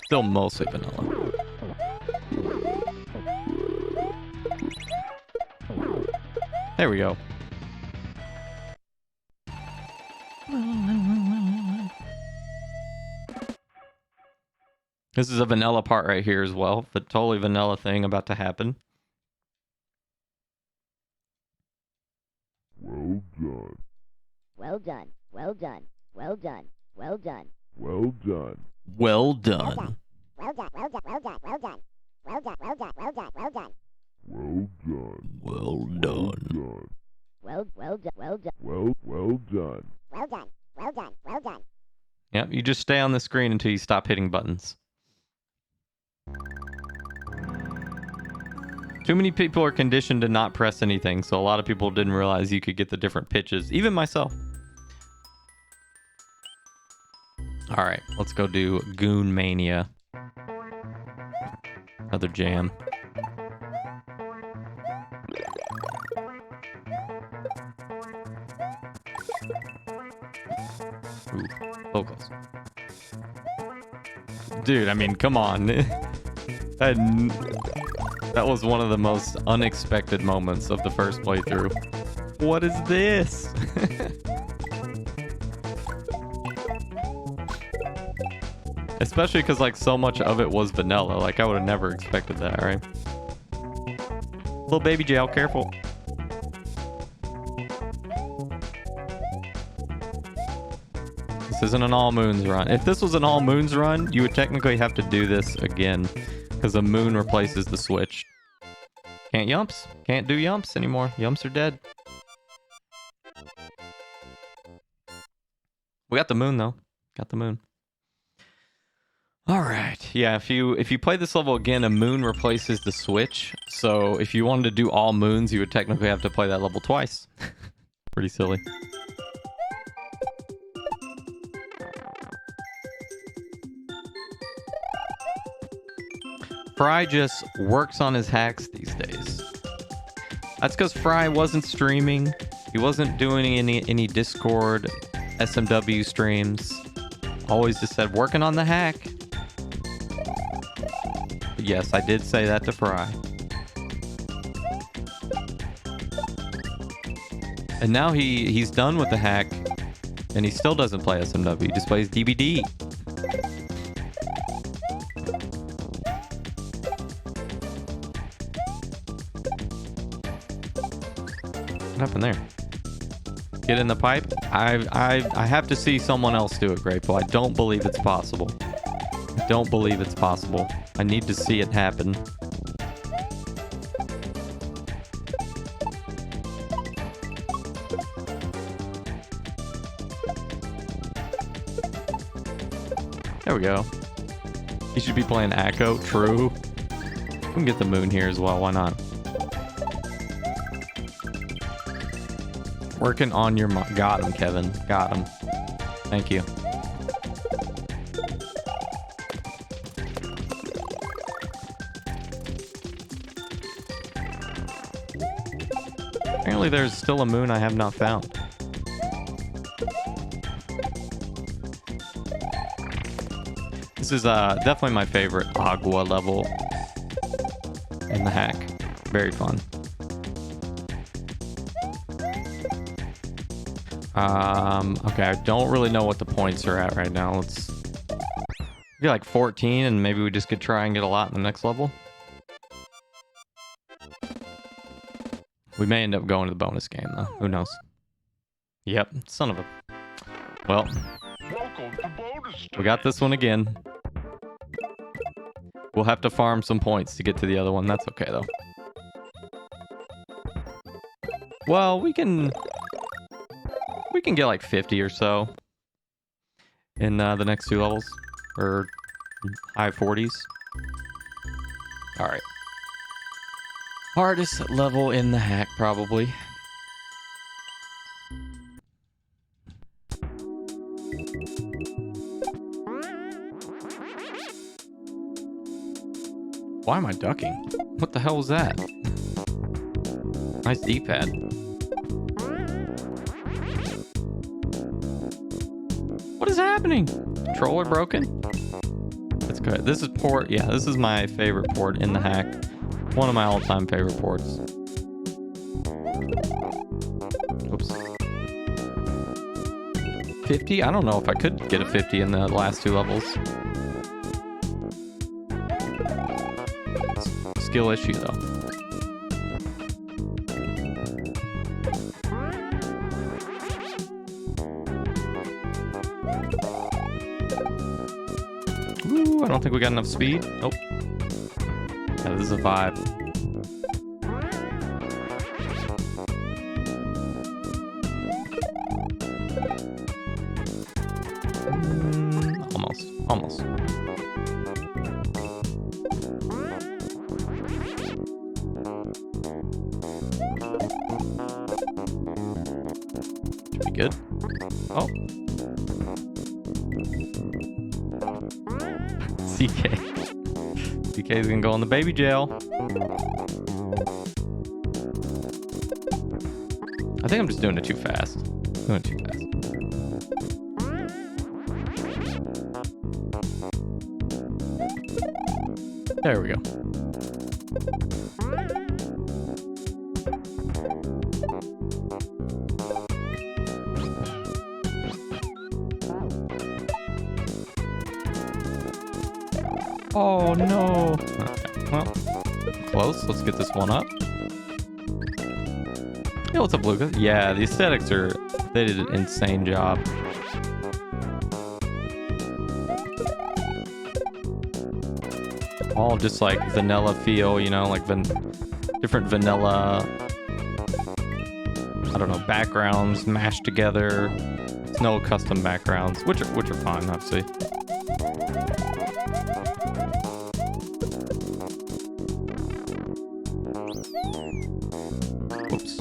Still mostly vanilla. There we go. This is a vanilla part right here as well. But totally vanilla thing about to happen. Well done. Well done. Well done. Well done. Well done. Well done. Well done. Well done. Well done. Well done. Well done. Well done. Well done. Well done. Well done. Well done. Well Well done. done. Well done. Well done. Well done. Well done. Well done. Well done. Yep, you just stay on the screen until you stop hitting buttons. Too many people are conditioned to not press anything, so a lot of people didn't realize you could get the different pitches. Even myself. Alright, let's go do Goon Mania. Another jam. Ooh, so close. Dude, I mean, come on. That was one of the most unexpected moments of the first playthrough. What is this? Especially because, like, so much of it was vanilla. Like, I would have never expected that, right? Little baby jail, careful. This isn't an all moons run. If this was an all moons run, you would technically have to do this again because the moon replaces the switch. Can't yumps. Can't do yumps anymore. Yumps are dead. We got the moon though. Got the moon. All right. Yeah, if you play this level again, a moon replaces the switch. So if you wanted to do all moons, you would technically have to play that level twice. Pretty silly. Fry just works on his hacks these days. That's because Fry wasn't streaming. He wasn't doing any Discord, SMW streams. Always just said working on the hack. But yes, I did say that to Fry. And now he's done with the hack, and he still doesn't play SMW. He just plays DBD. What happened there? Get in the pipe? I have to see someone else do it, Grateful. I don't believe it's possible. I don't believe it's possible. I need to see it happen. There we go. He should be playing Akko. True. We can get the moon here as well. Why not? Working on your... Got him, Kevin. Got him. Thank you. Apparently there's still a moon I have not found. This is definitely my favorite Agua level in the hack. Very fun. Okay, I don't really know what the points are at right now. Let's get like 14 and maybe we just could try and get a lot in the next level. We may end up going to the bonus game though. Who knows? Yep, son of a... Well, we got this one again. We'll have to farm some points to get to the other one. That's okay though. Well, we can get like 50 or so in the next two levels, or high 40s. All right. Hardest level in the hack, probably. Why am I ducking? What the hell was that? Nice D-pad. What is happening? Controller broken? That's good. This is port. Yeah, this is my favorite port in the hack. One of my all-time favorite ports. Oops. 50? I don't know if I could get a 50 in the last two levels. skill issue though. Ooh, I don't think we got enough speed. Nope. Yeah, this is a vibe. Almost. Should be good. Oh. CK. CK is gonna go in the baby jail. I think I'm just doing it too fast. Doing it too fast. There we go. Oh no. Okay, well, close. Let's get this one up. Hey, what's up, Lucas? Yeah, the aesthetics are, they did an insane job. All just like vanilla feel, you know, like different vanilla, I don't know, backgrounds mashed together. It's no custom backgrounds, which are fine, obviously. Oops.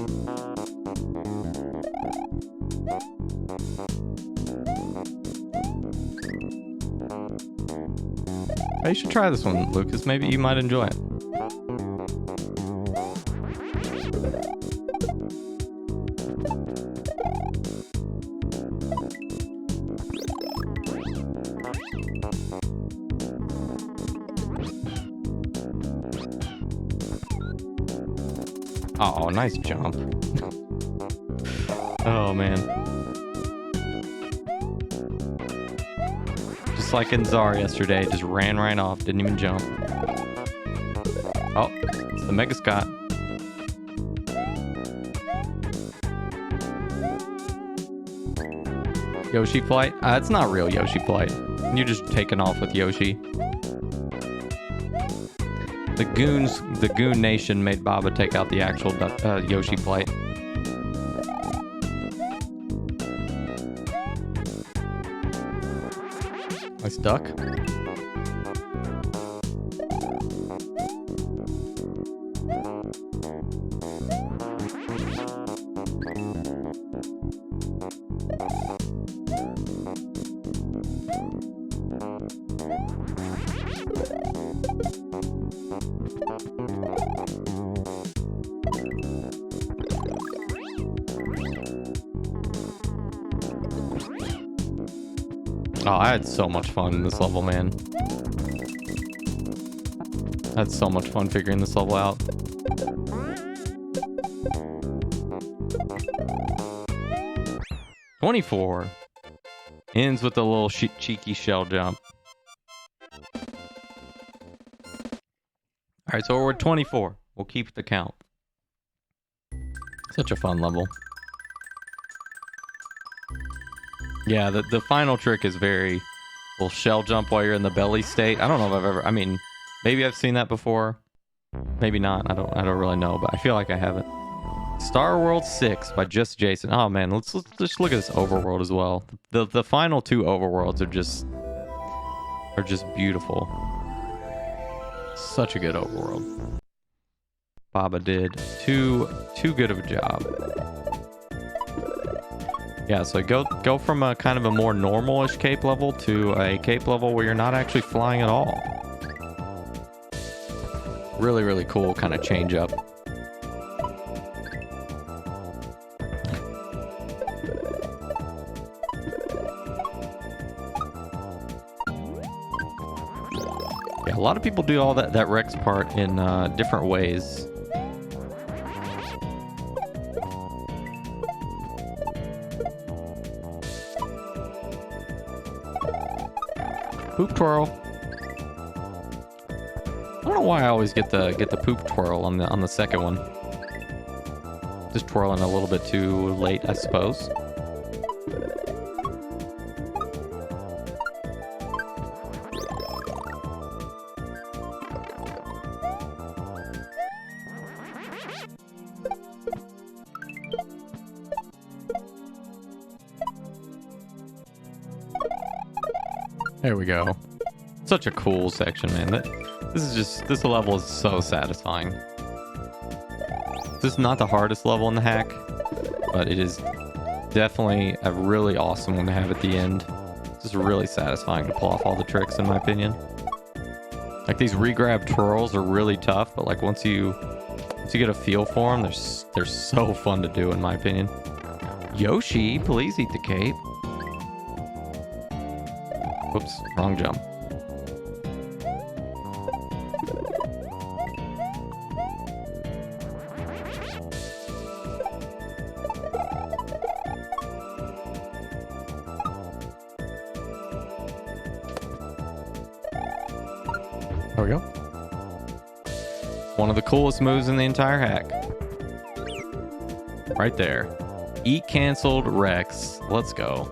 You should try this one, Lucas. Maybe you might enjoy it. Oh, nice jump. Oh, man. Just like in Czar yesterday, just ran right off, didn't even jump. Oh, it's the Mega Scott. Yoshi flight? It's not real Yoshi flight. You're just taking off with Yoshi. The Goon Nation made Baba take out the actual Yoshi flight. Nice duck. Oh, I had so much fun in this level, man. I had so much fun figuring this level out. $24. Ends with a little cheeky shell jump. Alright, so we're at 24. We'll keep the count. Such a fun level. Yeah, the final trick is very little shell jump while you're in the belly state. I don't know if I've ever, I mean, maybe I've seen that before. Maybe not. I don't really know, but I feel like I haven't. Star World 6 by Just Jason. Oh man, let's just look at this overworld as well. The final two overworlds are just beautiful. Such a good overworld. Baba did too good of a job. Yeah, so go from a kind of a more normal-ish cape level to a cape level where you're not actually flying at all. Really, really cool kind of change up. Yeah, a lot of people do all that Rex part in different ways. Hoop twirl. I don't know why I always get the poop twirl on the second one. Just twirling a little bit too late, I suppose. There we go. Such a cool section, man. This level is so satisfying. This is not the hardest level in the hack, but it is definitely a really awesome one to have at the end. It's just really satisfying to pull off all the tricks, in my opinion. Like these regrab twirls are really tough, but like once you get a feel for them, they're so fun to do, in my opinion. Yoshi, please eat the cape. Whoops, wrong jump. There we go. One of the coolest moves in the entire hack. Right there. Eat canceled Rex. Let's go.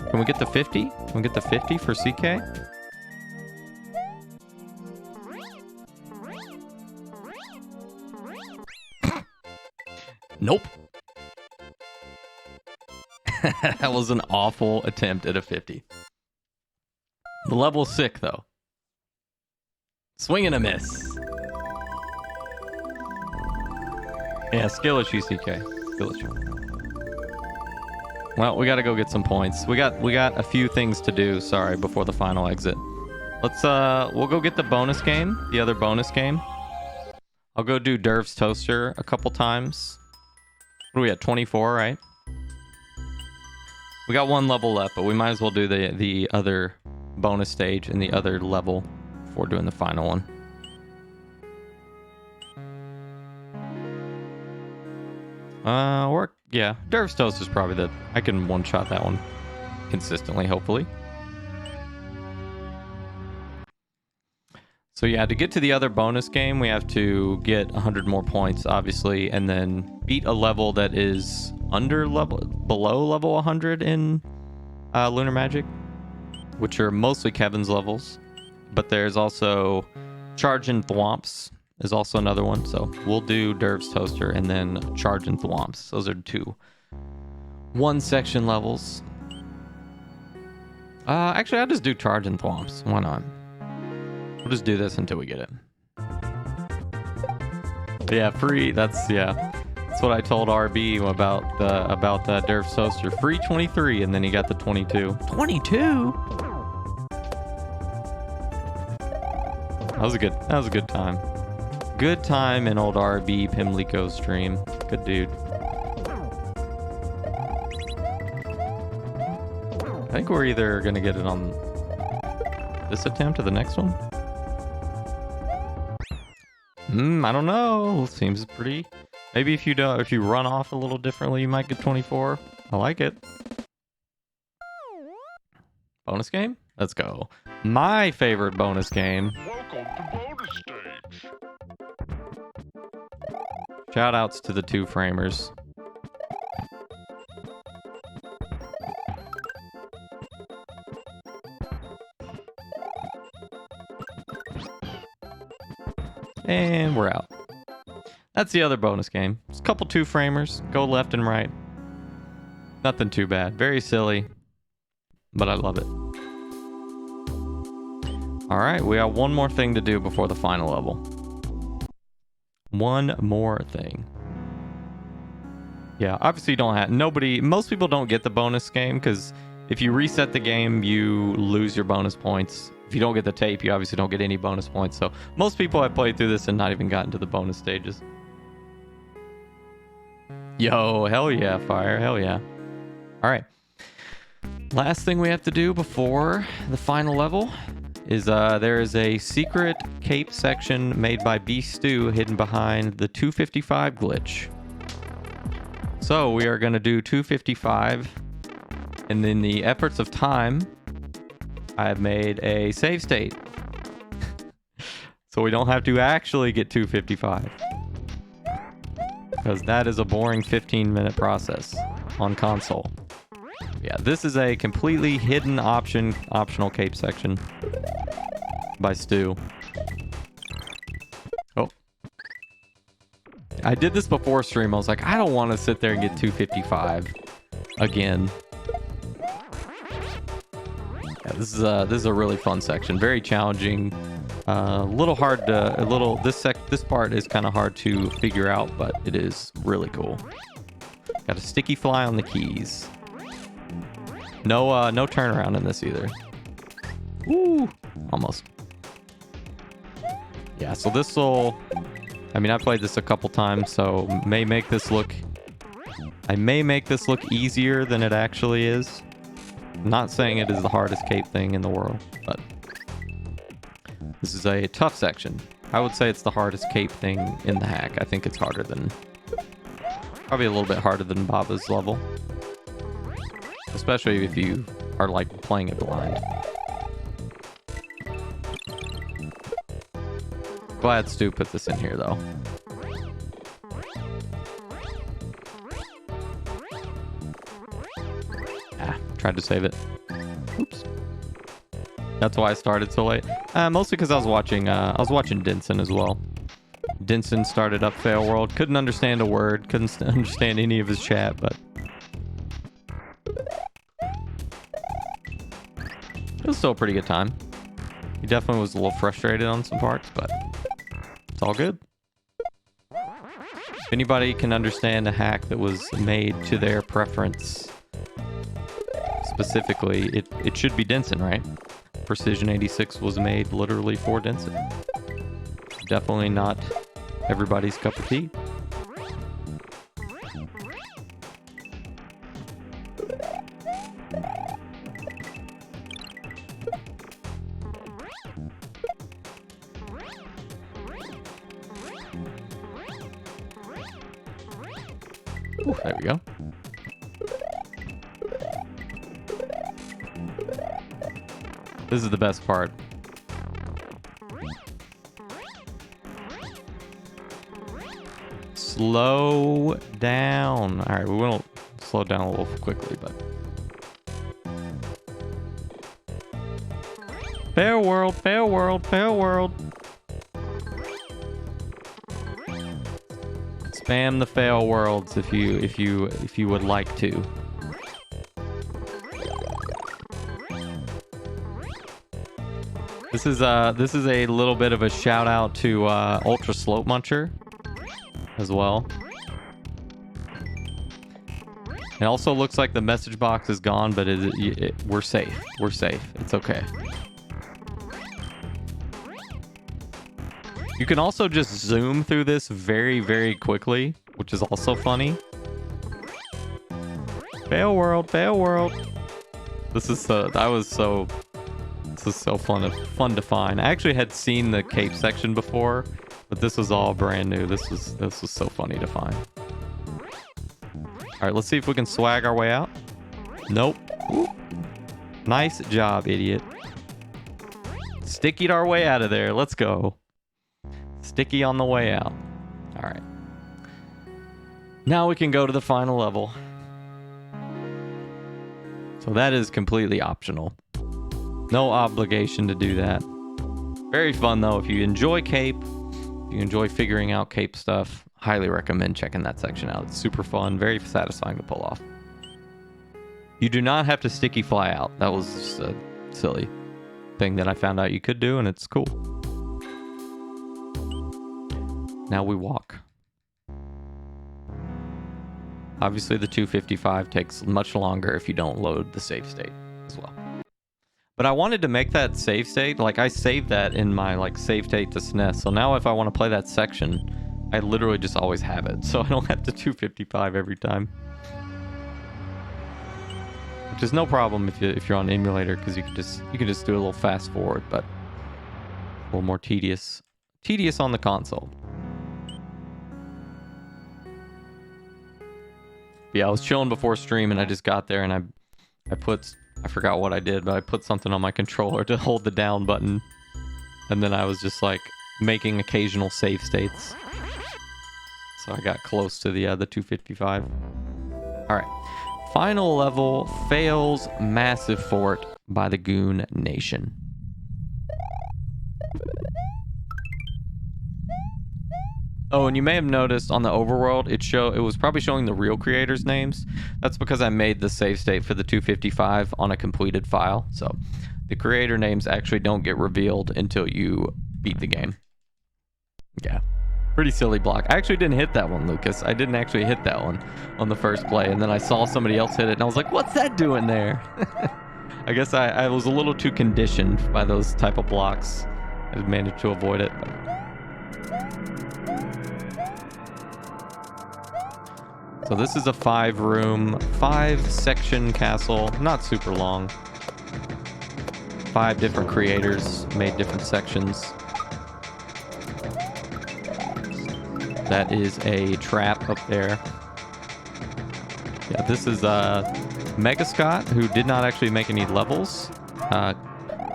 Can we get the 50? Can we get the 50 for CK? Nope. That was an awful attempt at a 50. The level's sick, though. Swing and a miss. Yeah, skill issue, CK. Skill issue. Well, we gotta go get some points. We got a few things to do, sorry, before the final exit. Let's we'll go get the bonus game, the other bonus game. I'll go do Derv's Toaster a couple times. What are we at? 24, right? We got one level left, but we might as well do the other bonus stage and the other level before doing the final one. Yeah, Derv's Toast is probably I can one-shot that one consistently, hopefully. So yeah, to get to the other bonus game, we have to get 100 more points, obviously, and then beat a level that is below level 100 in Lunar Magic, which are mostly Kevin's levels. But there's also Chargin Thwomps is also another one. So we'll do Derv's Toaster and then Chargin Thwomps. Those are two one section levels. Actually, I'll just do Chargin Thwomps. Why not? We'll just do this until we get it. Yeah, free. That's what I told RB about the Derv's Toaster. Free 23, and then he got the 22. 22. That was a good time. Good time in old RB Pimlico stream. Good dude. I think we're either gonna get it on this attempt or the next one. I don't know. Seems pretty. Maybe if you run off a little differently, you might get 24. I like it. Bonus game? Let's go. My favorite bonus game. Welcome to bonus stage. Shoutouts to the two framers. And we're out. That's the other bonus game. It's a couple two framers. Go left and right. Nothing too bad. Very silly, but I love it. All right, we got one more thing to do before the final level. One more thing. Yeah, obviously you don't have most people don't get the bonus game because if you reset the game, you lose your bonus points. If you don't get the tape, you obviously don't get any bonus points. So most people have played through this and not even gotten to the bonus stages. Yo, hell yeah, Fire, hell yeah. All right. Last thing we have to do before the final level is there is a secret cape section made by Beast Stew hidden behind the 255 glitch. So we are going to do 255, and in the efforts of time, I've made a save state. So So we don't have to actually get 255. Because that is a boring 15-minute process on console. Yeah, this is a completely hidden optional cape section by Stu. Oh. I did this before stream. I was like, I don't want to sit there and get 255 again. Yeah, this is a really fun section. Very challenging. A little hard to this part is kind of hard to figure out, but it is really cool. Got a sticky fly on the keys. No turnaround in this either. Woo! Almost. Yeah, so this will... I mean, I played this a couple times, so I may make this look easier than it actually is. I'm not saying it is the hardest cape thing in the world, but... This is a tough section. I would say it's the hardest cape thing in the hack. I think it's harder than... Probably a little bit harder than Baba's level. Especially if you are, like, playing it blind. Glad Stu put this in here, though. Tried to save it. Oops. That's why I started so late. Mostly because I was watching Dinson as well. Dinson started up Fail World. Couldn't understand a word. Couldn't understand any of his chat, but... It was still a pretty good time. He definitely was a little frustrated on some parts, but... It's all good. If anybody can understand a hack that was made to their preference... Specifically, it should be Dinson, right? Precision 86 was made literally for Dinson. Definitely not everybody's cup of tea. Ooh, there we go. This is the best part. Slow down. All right, we will slow down a little quickly, but... Fair world, fair world, fair world. Spam the fail worlds if you would like to. This is a little bit of a shout out to Ultra Slope Muncher as well. It also looks like the message box is gone, but we're safe. We're safe. It's okay. You can also just zoom through this very, very quickly, which is also funny. Fail world, fail world. This is so fun to find. I actually had seen the cape section before, but this was all brand new. This was so funny to find. All right, let's see if we can swag our way out. Nope. Ooh. Nice job, idiot. Stickied our way out of there. Let's go. Sticky on the way out. All right. Now we can go to the final level. So that is completely optional. No obligation to do that. Very fun though. If you enjoy cape, if you enjoy figuring out cape stuff, highly recommend checking that section out. It's super fun, very satisfying to pull off. You do not have to sticky fly out. That was just a silly thing that I found out you could do, and it's cool. Now we walk. Obviously the 255 takes much longer if you don't load the save state as well. But I wanted to make that save state, like I saved that in my like save state to SNES. So now if I want to play that section, I literally just always have it. So I don't have to 255 every time. Which is no problem if you're on emulator, because you can just do a little fast forward, but a little more tedious on the console. Yeah, I was chilling before stream and I just got there and I forgot what I did, but I put something on my controller to hold the down button. And then I was just like, making occasional save states. So I got close to the 255. All right. Final level, fails massive fort by the Goon Nation. Oh, and you may have noticed on the overworld, it was probably showing the real creators' names. That's because I made the save state for the 255 on a completed file. So the creator names actually don't get revealed until you beat the game. Yeah. Pretty silly block. I actually didn't hit that one, Lucas. I didn't actually hit that one on the first play. And then I saw somebody else hit it, and I was like, what's that doing there? I guess I was a little too conditioned by those type of blocks. I managed to avoid it. So this is a 5-room, 5-section castle. Not super long. 5 different creators made different sections. That is a trap up there. Yeah, this is Mega Scott, who did not actually make any levels.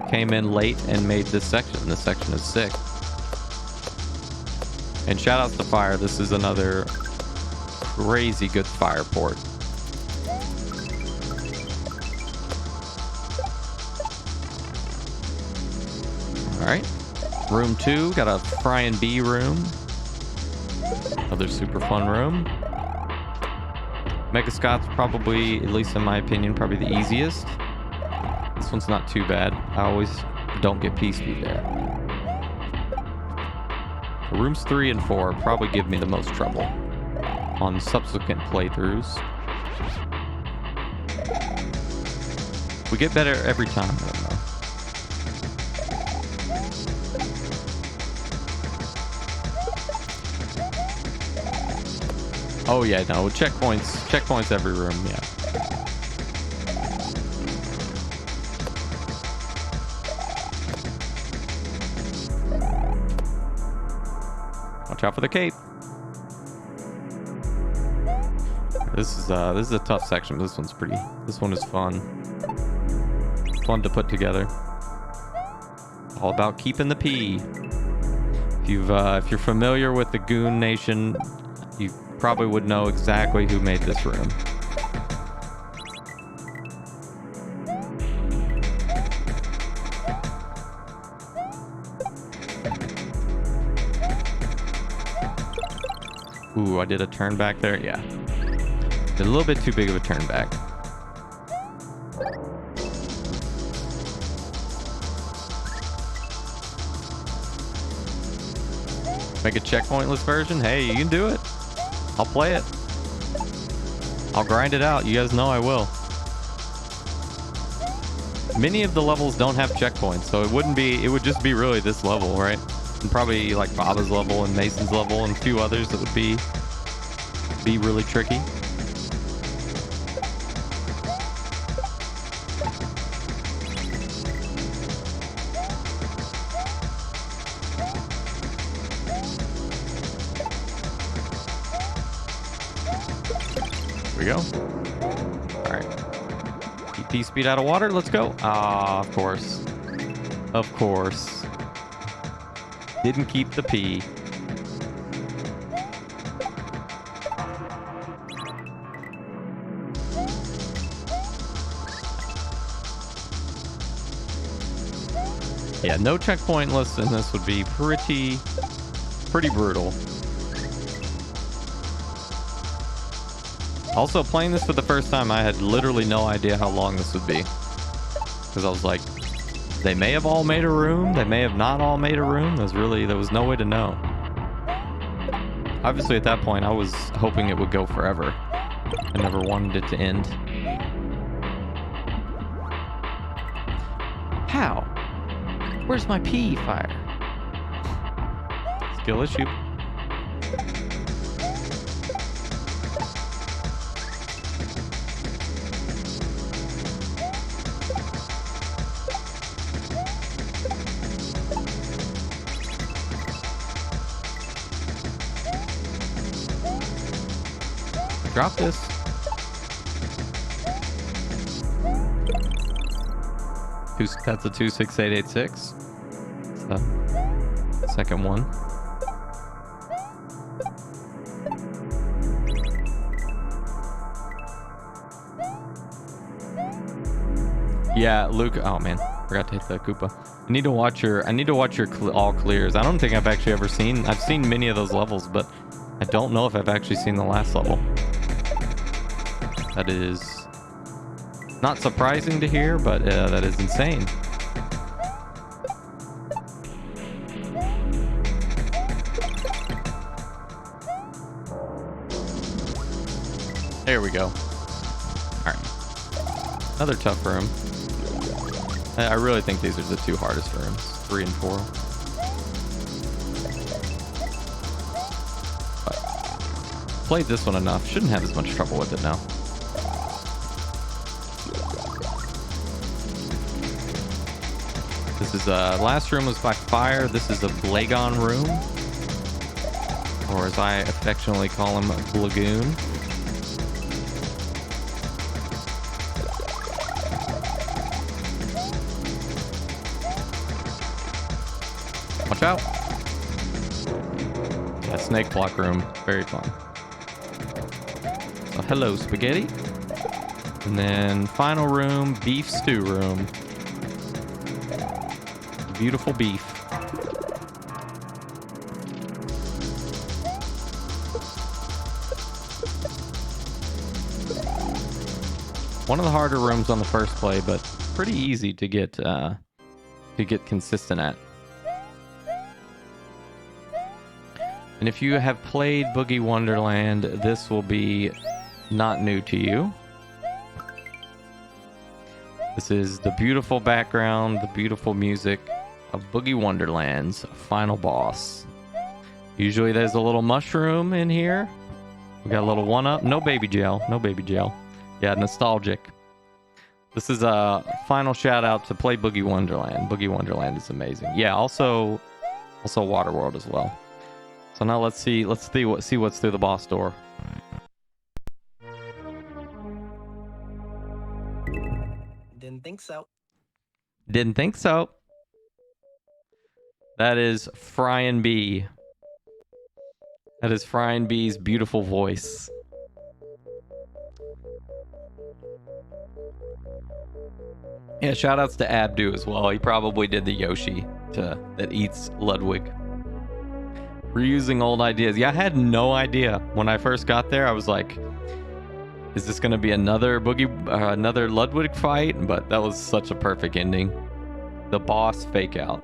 Came in late and made this section. This section is sick. And shout outs to Fire. This is another crazy good fire port. Alright. Room 2, got a Fry and Bee room. Another super fun room. Mega Scott's probably, at least in my opinion, probably the easiest. This one's not too bad. I always don't get Peace Speed there. Rooms 3 and 4 probably give me the most trouble on subsequent playthroughs. We get better every time, though. Oh yeah, no, checkpoints every room, yeah. Watch out for the cape. This is a tough section, but this one is fun. Fun to put together. All about keeping the P. If you're familiar with the Goon Nation, you probably would know exactly who made this room. Ooh, I did a turn back there, yeah. Did a little bit too big of a turn back. Make a checkpointless version? Hey, you can do it. I'll play it. I'll grind it out. You guys know I will. Many of the levels don't have checkpoints, so it would just be really this level, right? And probably like Baba's level and Mason's level and a few others that would be really tricky. Go. All right. Keep P-Speed out of water. Let's go. Ah, of course. Of course. Didn't keep the P. Yeah, no checkpointless, and this would be pretty brutal. Also, playing this for the first time, I had literally no idea how long this would be. Because I was like, they may have all made a room, they may have not all made a room. There was no way to know. Obviously, at that point, I was hoping it would go forever. I never wanted it to end. How? Where's my P fire? Skill issue. Drop this. That's a 26886. second one. Yeah, Luke. Oh man, forgot to hit the Koopa. I need to watch your all clears. I don't think I've actually ever seen. I've seen many of those levels, but I don't know if I've actually seen the last level. That is not surprising to hear, but that is insane. There we go. All right, another tough room. I really think these are the two hardest rooms, 3 and 4. But played this one enough. Shouldn't have as much trouble with it now. This is last room was by fire. This is a Blagon room, or as I affectionately call him, Blagoon. Watch out. That snake block room, very fun. So hello, spaghetti. And then final room, beef stew room. Beautiful beef. One of the harder rooms on the first play, but pretty easy to get consistent at. And if you have played Boogie Wonderland, this will be not new to you. This is the beautiful background, the beautiful music of Boogie Wonderland's final boss. Usually there's a little mushroom in here. We got a little one-up. No baby gel. No baby gel. Yeah, nostalgic. This is a final shout-out to play Boogie Wonderland. Boogie Wonderland is amazing. Yeah, also Waterworld as well. So now let's see what's through the boss door. Didn't think so. Didn't think so. That is Fryin' B. That is Fryin' B's beautiful voice. Yeah, shoutouts to Abdu as well. He probably did the Yoshi that eats Ludwig. Reusing old ideas. Yeah, I had no idea when I first got there. I was like, is this going to be another another Ludwig fight? But that was such a perfect ending. The boss fake out.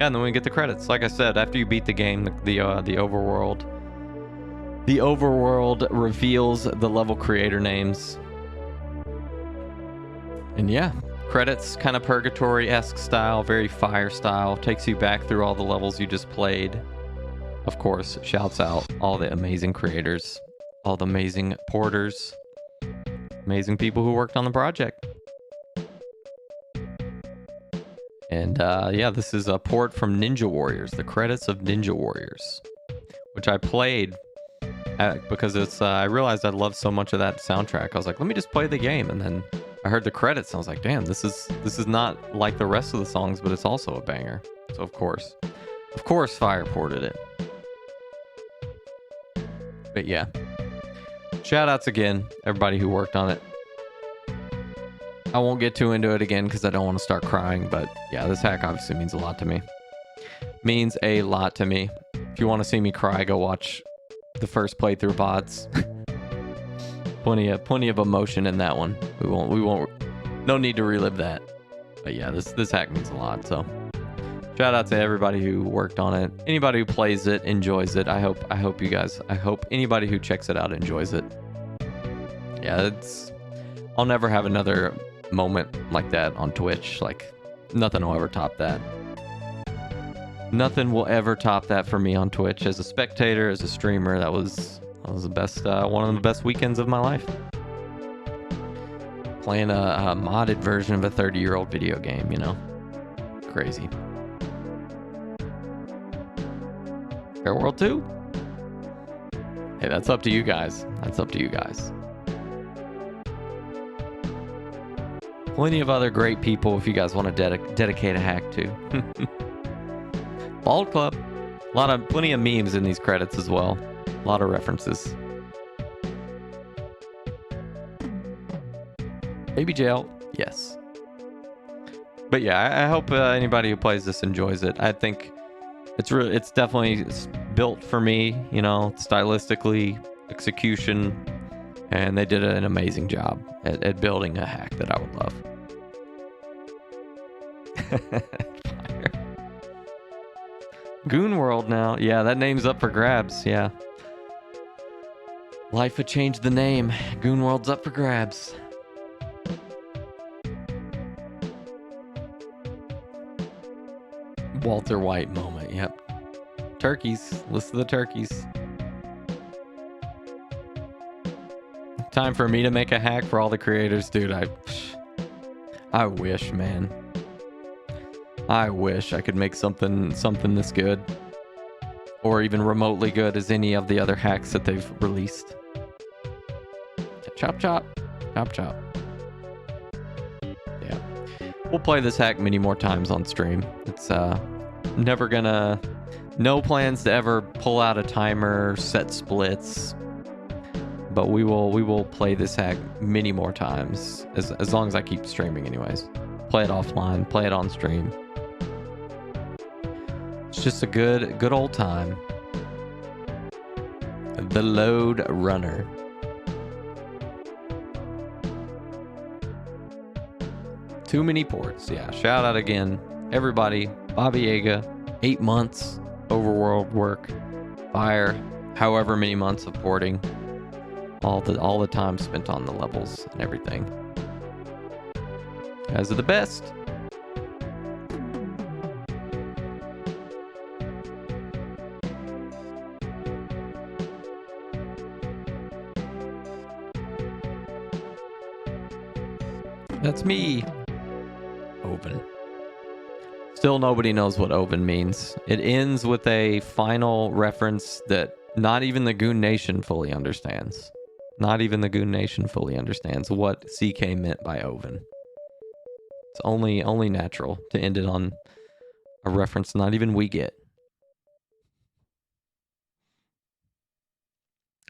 Yeah, and then we get the credits. Like I said, after you beat the game, the overworld reveals the level creator names. And yeah, credits, kind of purgatory-esque style, very fire style, takes you back through all the levels you just played. Of course, shouts out all the amazing creators, all the amazing porters, amazing people who worked on the project. And yeah, this is a port from Ninja Warriors, the credits of Ninja Warriors, which I played because it's I realized I loved so much of that soundtrack. I was like, let me just play the game, and then I heard the credits and I was like, damn, this is not like the rest of the songs, but it's also a banger. So of course Fire ported it. But yeah, shout outs again, everybody who worked on it. I won't get too into it again because I don't want to start crying, but yeah, this hack obviously means a lot to me. Means a lot to me. If you want to see me cry, go watch the first playthrough VODs. plenty of emotion in that one. We won't no need to relive that. But yeah, this hack means a lot, so shout out to everybody who worked on it. Anybody who plays it, enjoys it. I hope anybody who checks it out enjoys it. Yeah, I'll never have another moment like that on Twitch. Like, nothing will ever top that. Nothing will ever top that for me on Twitch. As a spectator, as a streamer, that was the best, one of the best weekends of my life. Playing a modded version of a 30-year-old video game, you know? Crazy. Fair World 2? Hey, that's up to you guys. That's up to you guys. Plenty of other great people if you guys want to dedicate a hack to. Bald Club. Plenty of memes in these credits as well. A lot of references. Baby Jail, yes. But yeah, I hope anybody who plays this enjoys it. I think it's definitely built for me, you know, stylistically, execution, and they did an amazing job at building a hack that I would love. Fire. Goon World now. Yeah, that name's up for grabs. Yeah. Life would change the name. Goon World's up for grabs. Walter White moment. Yep. Turkeys. List of the turkeys. Time for me to make a hack for all the creators, dude. I wish, man. I wish I could make something this good, or even remotely good as any of the other hacks that they've released. Chop chop, chop chop. Yeah, we'll play this hack many more times on stream. It's never gonna. No plans to ever pull out a timer, set splits. But we will play this hack many more times as long as I keep streaming anyways. Play it offline, play it on stream. It's just a good old time. The Load Runner. Too many ports. Yeah, shout out again. Everybody. Baba Yaga. 8 months overworld work. Fire. However many months of porting. All the time spent on the levels and everything. You guys are the best. That's me. Oven. Still nobody knows what Oven means. It ends with a final reference that not even the Goon Nation fully understands. Not even the Goon Nation fully understands what CK meant by Oven. It's only natural to end it on a reference not even we get.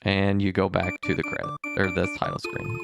And you go back to the credit, or the title screen.